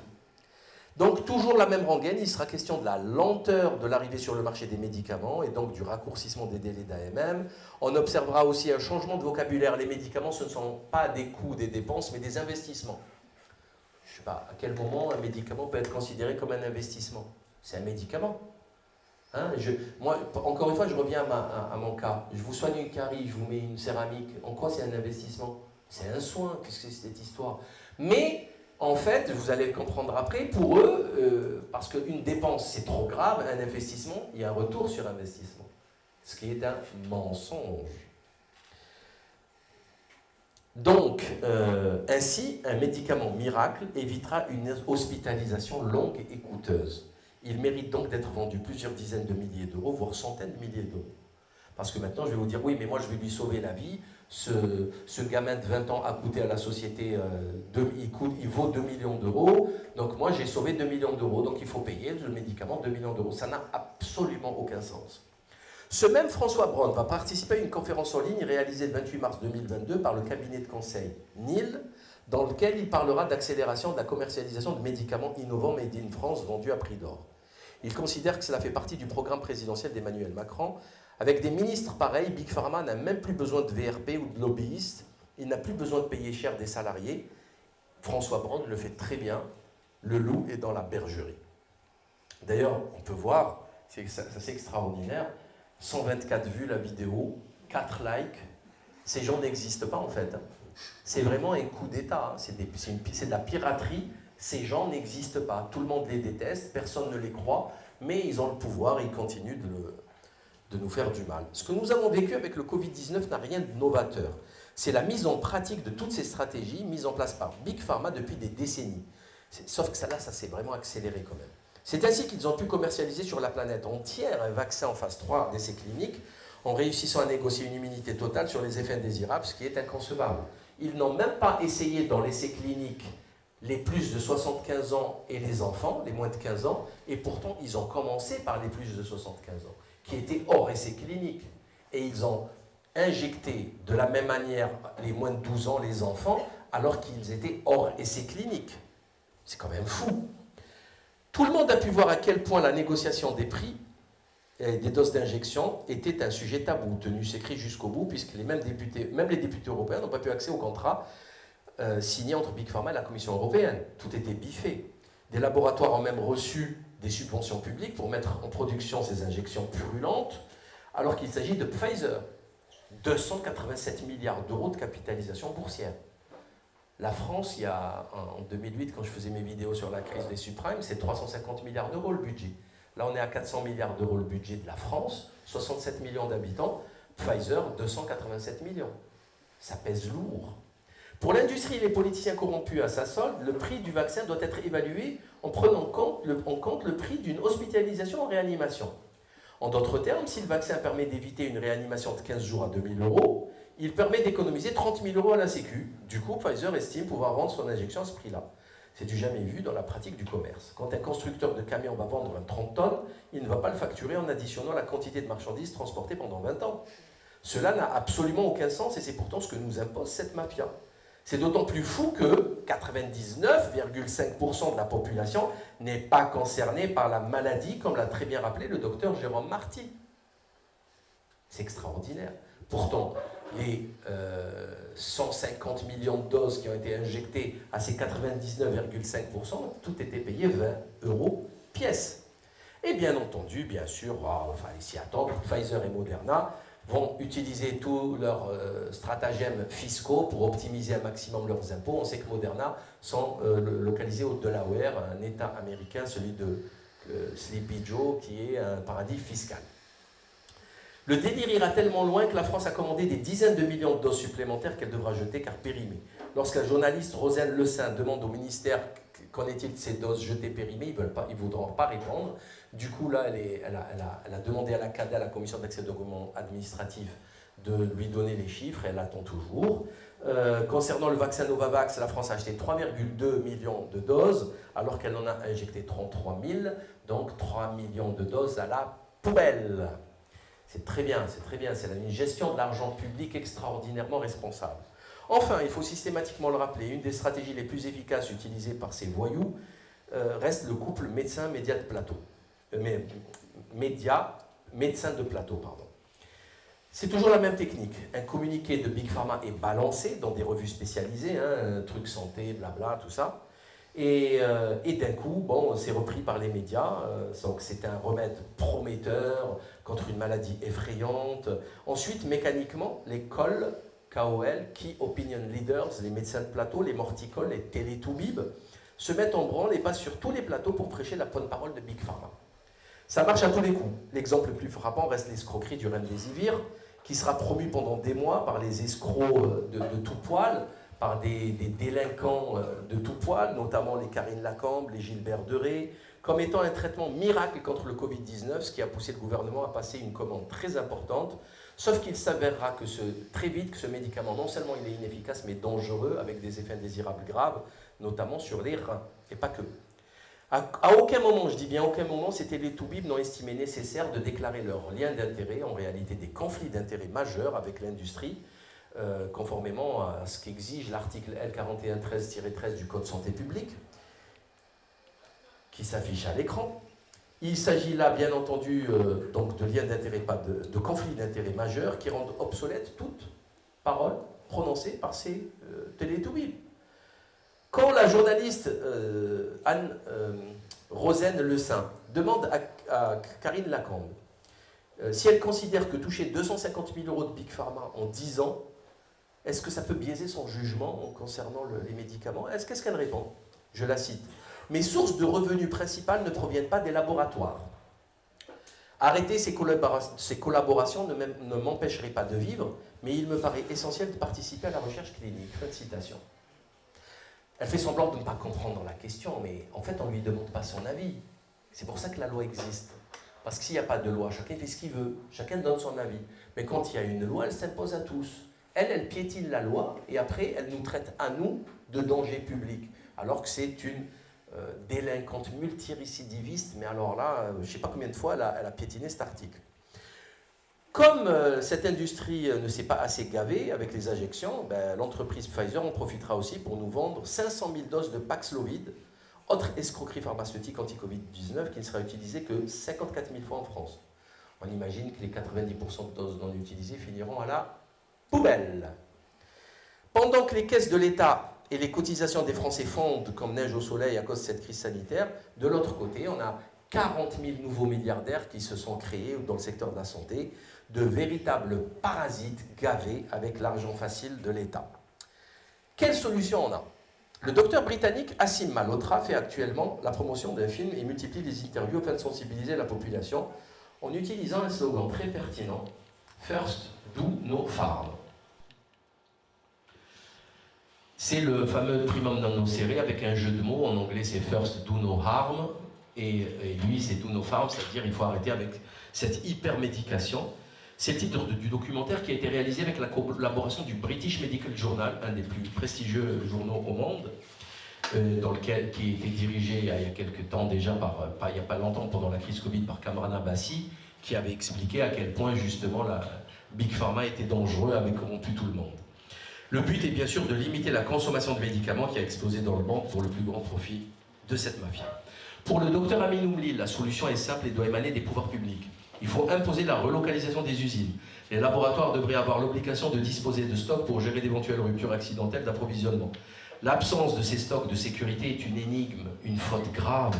Donc, toujours la même rengaine, il sera question de la lenteur de l'arrivée sur le marché des médicaments et donc du raccourcissement des délais d'AMM. On observera aussi un changement de vocabulaire. Les médicaments, ce ne sont pas des coûts, des dépenses, mais des investissements. Je ne sais pas, à quel moment un médicament peut être considéré comme un investissement? C'est un médicament. Hein, moi, encore une fois, je reviens à mon cas. Je vous soigne une carie, je vous mets une céramique. En quoi c'est un investissement? C'est un soin, qu'est-ce que c'est cette histoire? Mais, en fait, vous allez le comprendre après, pour eux, parce qu'une dépense, c'est trop grave, un investissement, il y a un retour sur investissement. Ce qui est un mensonge. Donc, ainsi, un médicament miracle évitera une hospitalisation longue et coûteuse. Il mérite donc d'être vendu plusieurs dizaines de milliers d'euros, voire centaines de milliers d'euros. Parce que maintenant, je vais vous dire, oui, mais moi, je vais lui sauver la vie. Ce gamin de 20 ans a coûté à la société, il vaut 2 millions d'euros. Donc moi, j'ai sauvé 2 millions d'euros. Donc il faut payer le médicament 2 millions d'euros. Ça n'a absolument aucun sens. Ce même François Braun va participer à une conférence en ligne réalisée le 28 mars 2022 par le cabinet de conseil NIL, dans lequel il parlera d'accélération de la commercialisation de médicaments innovants made in France vendus à prix d'or. Il considère que cela fait partie du programme présidentiel d'Emmanuel Macron. Avec des ministres pareils, Big Pharma n'a même plus besoin de VRP ou de lobbyistes. Il n'a plus besoin de payer cher des salariés. François Braun le fait très bien. Le loup est dans la bergerie. D'ailleurs, on peut voir, c'est extraordinaire, 124 vues la vidéo, 4 likes, ces gens n'existent pas en fait. C'est vraiment un coup d'État, c'est de la piraterie, ces gens n'existent pas. Tout le monde les déteste, personne ne les croit, mais ils ont le pouvoir et ils continuent de nous faire du mal. Ce que nous avons vécu avec le Covid-19 n'a rien de novateur. C'est la mise en pratique de toutes ces stratégies mises en place par Big Pharma depuis des décennies. Sauf que ça s'est vraiment accéléré quand même. C'est ainsi qu'ils ont pu commercialiser sur la planète entière un vaccin en phase 3 d'essais cliniques en réussissant à négocier une immunité totale sur les effets indésirables, ce qui est inconcevable. Ils n'ont même pas essayé dans l'essai clinique les plus de 75 ans et les enfants, les moins de 15 ans, et pourtant ils ont commencé par les plus de 75 ans, qui étaient hors essai clinique. Et ils ont injecté de la même manière les moins de 12 ans, les enfants, alors qu'ils étaient hors essai clinique. C'est quand même fou. Tout le monde a pu voir à quel point la négociation des prix et des doses d'injection était un sujet tabou, tenu secret jusqu'au bout, puisque même les députés européens n'ont pas pu accéder au contrat signé entre Big Pharma et la Commission européenne. Tout était biffé. Des laboratoires ont même reçu des subventions publiques pour mettre en production ces injections purulentes, alors qu'il s'agit de Pfizer. 287 milliards d'euros de capitalisation boursière. La France, en 2008, quand je faisais mes vidéos sur la crise des subprimes, c'est 350 milliards d'euros le budget. Là, on est à 400 milliards d'euros le budget de la France, 67 millions d'habitants, Pfizer, 287 millions. Ça pèse lourd. Pour l'industrie et les politiciens corrompus à sa solde, le prix du vaccin doit être évalué en prenant en compte le prix d'une hospitalisation en réanimation. En d'autres termes, si le vaccin permet d'éviter une réanimation de 15 jours à 2 000 €, il permet d'économiser 30 000 € à la Sécu. Du coup, Pfizer estime pouvoir vendre son injection à ce prix-là. C'est du jamais vu dans la pratique du commerce. Quand un constructeur de camion va vendre un 30 tonnes, il ne va pas le facturer en additionnant la quantité de marchandises transportées pendant 20 ans. Cela n'a absolument aucun sens et c'est pourtant ce que nous impose cette mafia. C'est d'autant plus fou que 99,5% de la population n'est pas concernée par la maladie, comme l'a très bien rappelé le docteur Jérôme Marty. C'est extraordinaire. Pourtant, les 150 millions de doses qui ont été injectées à ces 99,5%, tout était payé 20 € pièce. Et bien entendu, bien sûr, il s'y attend, Pfizer et Moderna vont utiliser tous leurs stratagèmes fiscaux pour optimiser un maximum leurs impôts. On sait que Moderna sont localisés au Delaware, un État américain, celui de Sleepy Joe, qui est un paradis fiscal. Le délire ira tellement loin que la France a commandé des dizaines de millions de doses supplémentaires qu'elle devra jeter car périmées. Lorsqu'un journaliste, Rosane Le Saint, demande au ministère qu'en est-il de ces doses jetées périmées, ils ne voudront pas répondre. Du coup, là, elle a demandé à la CADA, la Commission d'accès aux documents administratifs, de lui donner les chiffres, et elle attend toujours. Concernant le vaccin Novavax, la France a acheté 3,2 millions de doses, alors qu'elle en a injecté 33 000, donc 3 millions de doses à la poubelle. C'est très bien, c'est une gestion de l'argent public extraordinairement responsable. Enfin, il faut systématiquement le rappeler, une des stratégies les plus efficaces utilisées par ces voyous reste le couple médecin-média de plateau. Médecin de plateau, pardon. C'est toujours la même technique. Un communiqué de Big Pharma est balancé dans des revues spécialisées, trucs santé, blabla, tout ça. Et d'un coup, c'est repris par les médias. Donc c'est un remède prometteur contre une maladie effrayante. Ensuite, mécaniquement, les KOL, Key Opinion Leaders, les médecins de plateau, les morticols, les télétoubibs, se mettent en branle et passent sur tous les plateaux pour prêcher la bonne parole de Big Pharma. Ça marche à tous les coups. L'exemple le plus frappant reste l'escroquerie du Remdesivir, qui sera promu pendant des mois par les escrocs de tout poil, par des délinquants de tout poil, notamment les Karine Lacambe, les Gilbert Deré, comme étant un traitement miracle contre le Covid-19, ce qui a poussé le gouvernement à passer une commande très importante, sauf qu'il s'avérera très vite que ce médicament, non seulement il est inefficace, mais dangereux, avec des effets indésirables graves, notamment sur les reins, et pas que. À aucun moment, je dis bien aucun moment, ces télétoubibs n'ont estimé nécessaire de déclarer leur lien d'intérêt, en réalité des conflits d'intérêts majeurs avec l'industrie, conformément à ce qu'exige l'article L4113-13 du Code santé publique, qui s'affiche à l'écran. Il s'agit là, bien entendu, donc de liens d'intérêt, pas de conflits d'intérêts majeurs, qui rendent obsolète toute parole prononcée par ces télétoubibs. Quand la journaliste Rosane Le Saint demande à Karine Lacombe si elle considère que toucher 250 000 € de Big Pharma en 10 ans, est-ce que ça peut biaiser son jugement concernant les médicaments? Qu'est-ce qu'elle répond? Je la cite. « Mes sources de revenus principales ne proviennent pas des laboratoires. Arrêter ces collaborations ne m'empêcherait pas de vivre, mais il me paraît essentiel de participer à la recherche clinique. » Fin de citation. Elle fait semblant de ne pas comprendre la question, mais en fait, on ne lui demande pas son avis. C'est pour ça que la loi existe. Parce que s'il n'y a pas de loi, chacun fait ce qu'il veut, chacun donne son avis. Mais quand il y a une loi, elle s'impose à tous. Elle piétine la loi, et après, elle nous traite à nous de danger public. Alors que c'est une délinquante multirécidiviste, mais alors là, je ne sais pas combien de fois elle a piétiné cet article. Comme cette industrie ne s'est pas assez gavée avec les injections, l'entreprise Pfizer en profitera aussi pour nous vendre 500 000 doses de Paxlovid, autre escroquerie pharmaceutique anti-Covid-19 qui ne sera utilisée que 54 000 fois en France. On imagine que les 90% de doses non utilisées finiront à la poubelle. Pendant que les caisses de l'État et les cotisations des Français fondent comme neige au soleil à cause de cette crise sanitaire, de l'autre côté, on a 40 000 nouveaux milliardaires qui se sont créés dans le secteur de la santé, de véritables parasites gavés avec l'argent facile de l'État. Quelle solution on a? Le docteur britannique Asim Malhotra fait actuellement la promotion d'un film et multiplie les interviews afin de sensibiliser la population en utilisant un slogan très pertinent, « First, do no harm ». C'est le fameux primum non nocere avec un jeu de mots, en anglais c'est « First, do no harm », et lui c'est « do no harm », c'est-à-dire il faut arrêter avec cette hypermédication. C'est le titre du documentaire qui a été réalisé avec la collaboration du British Medical Journal, un des plus prestigieux journaux au monde, qui a été dirigé il y a quelques temps déjà, il n'y a pas longtemps, pendant la crise Covid, par Kamran Abbasi, qui avait expliqué à quel point justement la Big Pharma était dangereux, avait corrompu tout le monde. Le but est bien sûr de limiter la consommation de médicaments qui a explosé dans le monde pour le plus grand profit de cette mafia. Pour le docteur Amin Oumli, la solution est simple et doit émaner des pouvoirs publics. Il faut imposer la relocalisation des usines. Les laboratoires devraient avoir l'obligation de disposer de stocks pour gérer d'éventuelles ruptures accidentelles d'approvisionnement. L'absence de ces stocks de sécurité est une énigme, une faute grave.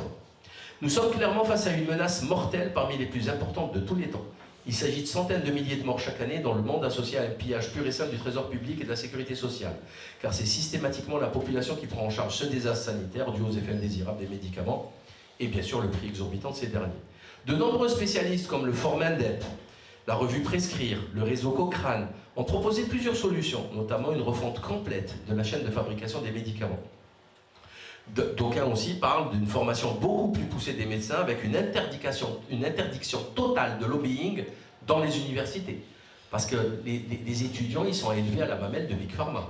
Nous sommes clairement face à une menace mortelle parmi les plus importantes de tous les temps. Il s'agit de centaines de milliers de morts chaque année dans le monde associé à un pillage pur et simple du trésor public et de la sécurité sociale. Car c'est systématiquement la population qui prend en charge ce désastre sanitaire dû aux effets indésirables des médicaments et bien sûr le prix exorbitant de ces derniers. De nombreux spécialistes comme le Formandep, la revue Prescrire, le réseau Cochrane ont proposé plusieurs solutions, notamment une refonte complète de la chaîne de fabrication des médicaments. D'aucuns aussi parlent d'une formation beaucoup plus poussée des médecins avec une interdiction totale de lobbying dans les universités. Parce que les étudiants, ils sont élevés à la mamelle de Big Pharma.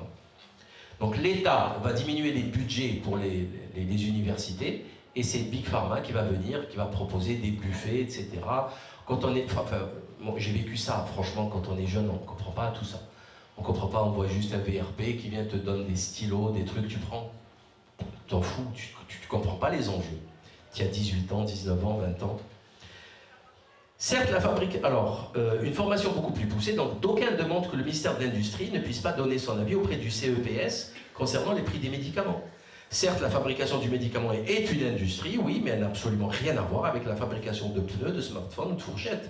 Donc l'État va diminuer les budgets pour les universités, et c'est Big Pharma qui va venir, qui va proposer des buffets, etc. Quand on est, bon, j'ai vécu ça, franchement, quand on est jeune, on ne comprend pas tout ça. On ne comprend pas, on voit juste un VRP qui vient te donner des stylos, des trucs, tu prends. T'en fous, tu ne comprends pas les enjeux. Tu as 18 ans, 19 ans, 20 ans. Certes, la fabrique. Alors, une formation beaucoup plus poussée, donc d'aucuns demandent que le ministère de l'Industrie ne puisse pas donner son avis auprès du CEPS concernant les prix des médicaments. Certes, la fabrication du médicament est une industrie, oui, mais elle n'a absolument rien à voir avec la fabrication de pneus, de smartphones ou de fourchettes.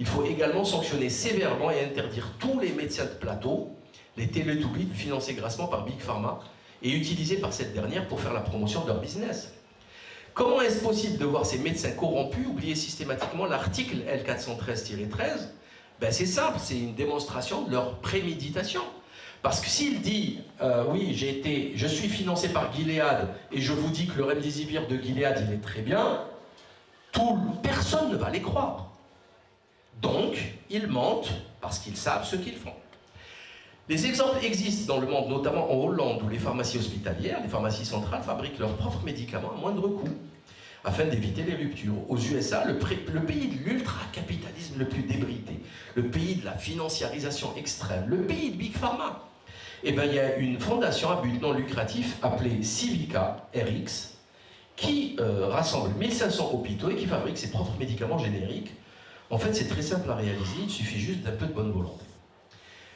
Il faut également sanctionner sévèrement et interdire tous les médecins de plateau, les télétoubis financés grassement par Big Pharma et utilisés par cette dernière pour faire la promotion de leur business. Comment est-ce possible de voir ces médecins corrompus oublier systématiquement l'article L413-13 ? C'est simple, c'est une démonstration de leur préméditation. Parce que s'il dit, oui, je suis financé par Gilead et je vous dis que le Remdesivir de Gilead, il est très bien, personne ne va les croire. Donc, ils mentent parce qu'ils savent ce qu'ils font. Les exemples existent dans le monde, notamment en Hollande, où les pharmacies hospitalières, les pharmacies centrales fabriquent leurs propres médicaments à moindre coût, afin d'éviter les ruptures. Aux USA, le pays de l'ultra-capitalisme le plus débridé, le pays de la financiarisation extrême, le pays de Big Pharma, il y a une fondation à but non lucratif appelée Civica RX qui rassemble 1500 hôpitaux et qui fabrique ses propres médicaments génériques. En fait, c'est très simple à réaliser, il suffit juste d'un peu de bonne volonté.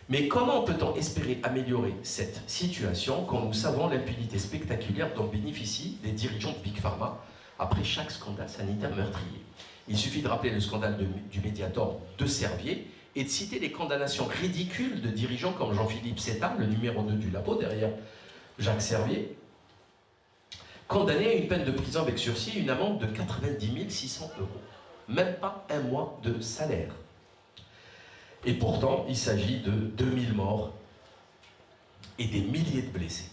Mais comment peut-on espérer améliorer cette situation quand nous savons l'impunité spectaculaire dont bénéficient les dirigeants de Big Pharma après chaque scandale sanitaire meurtrier. Il suffit de rappeler le scandale du Mediator de Servier et de citer les condamnations ridicules de dirigeants comme Jean-Philippe Settar, le numéro 2 du labo, derrière Jacques Servier, condamné à une peine de prison avec sursis et une amende de 90 600 €. Même pas un mois de salaire. Et pourtant, il s'agit de 2000 morts et des milliers de blessés.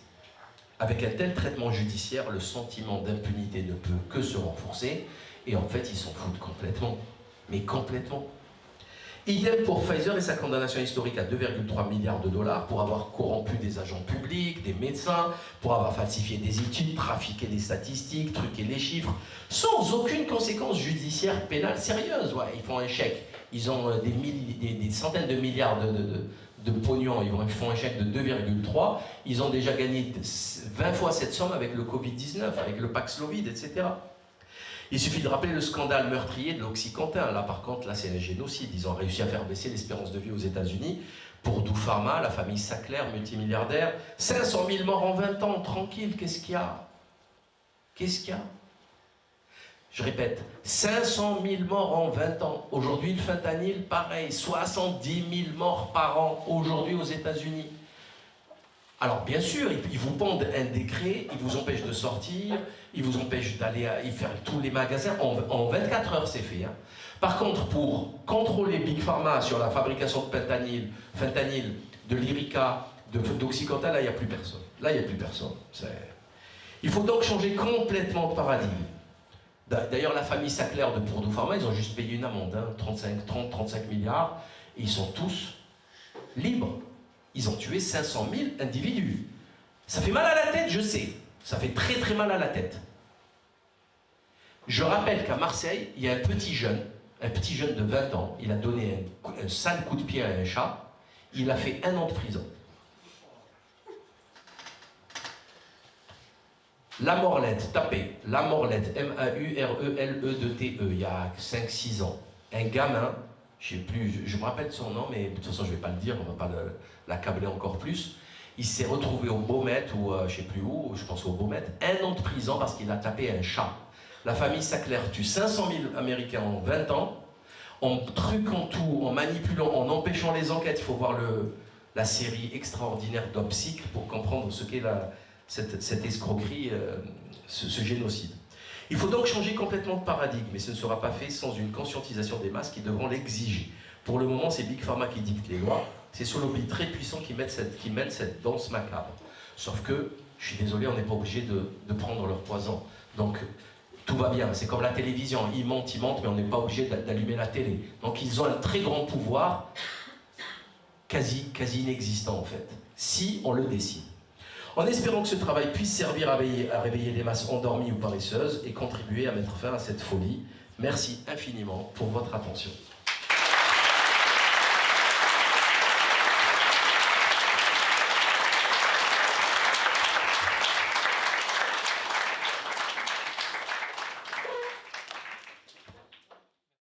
Avec un tel traitement judiciaire, le sentiment d'impunité ne peut que se renforcer, et en fait, ils s'en foutent complètement. Mais complètement. Idem pour Pfizer et sa condamnation historique à 2,3 milliards de $ pour avoir corrompu des agents publics, des médecins, pour avoir falsifié des études, trafiqué des statistiques, truqué les chiffres, sans aucune conséquence judiciaire pénale sérieuse. Ouais, ils font un chèque. Ils ont des centaines de milliards de pognon, ils font un chèque de 2,3. Ils ont déjà gagné 20 fois cette somme avec le Covid-19, avec le Paxlovid, etc. Il suffit de rappeler le scandale meurtrier de l'Oxycontin. Là, par contre, là, c'est un génocide. Ils ont réussi à faire baisser l'espérance de vie aux États-Unis. Pour Doux Pharma, la famille Sackler, multimilliardaire, 500 000 morts en 20 ans, tranquille, qu'est-ce qu'il y a? Qu'est-ce qu'il y a? Je répète, 500 000 morts en 20 ans. Aujourd'hui, le fentanyl, pareil, 70 000 morts par an aujourd'hui aux États-Unis. Alors, bien sûr, ils vous pondent un décret, ils vous empêchent de sortir, ils vous empêchent d'aller faire tous les magasins. En 24 heures, c'est fait. Hein. Par contre, pour contrôler Big Pharma sur la fabrication de fentanyl, de Lyrica, d'Oxycontin, là, il n'y a plus personne. Là, il n'y a plus personne. Il faut donc changer complètement de paradigme. D'ailleurs, la famille Sackler de Doux Pharma, ils ont juste payé une amende, hein, 30-35 milliards, et ils sont tous libres. Ils ont tué 500 000 individus. Ça fait mal à la tête, je sais. Ça fait très très mal à la tête. Je rappelle qu'à Marseille, il y a un petit jeune de 20 ans, il a donné un sale coup de pied à un chat, il a fait 1 an de prison. La Morlette, tapez, La Morlette, M-A-U-R-E-L-E-T-E, il y a 5-6 ans. Un gamin, je me rappelle de son nom, mais de toute façon je ne vais pas le dire, on ne va pas l'accabler encore plus. Il s'est retrouvé au Beaumet, ou je ne sais plus où, je pense au Beaumet, 1 an de prison parce qu'il a tapé un chat. La famille Sackler tue 500 000 Américains en 20 ans, en truquant tout, en manipulant, en empêchant les enquêtes. Il faut voir la série extraordinaire d'Opsic pour comprendre ce qu'est cette escroquerie, ce génocide. Il faut donc changer complètement de paradigme, mais ce ne sera pas fait sans une conscientisation des masses qui devront l'exiger. Pour le moment, c'est Big Pharma qui dicte les lois, c'est ce lobby très puissant qui mêle cette danse macabre. Sauf que, je suis désolé, on n'est pas obligé de prendre leur poison. Donc, tout va bien, c'est comme la télévision, ils mentent, mais on n'est pas obligé d'allumer la télé. Donc ils ont un très grand pouvoir, quasi inexistant en fait, si on le décide. En espérant que ce travail puisse servir à réveiller les masses endormies ou paresseuses et contribuer à mettre fin à cette folie. Merci infiniment pour votre attention.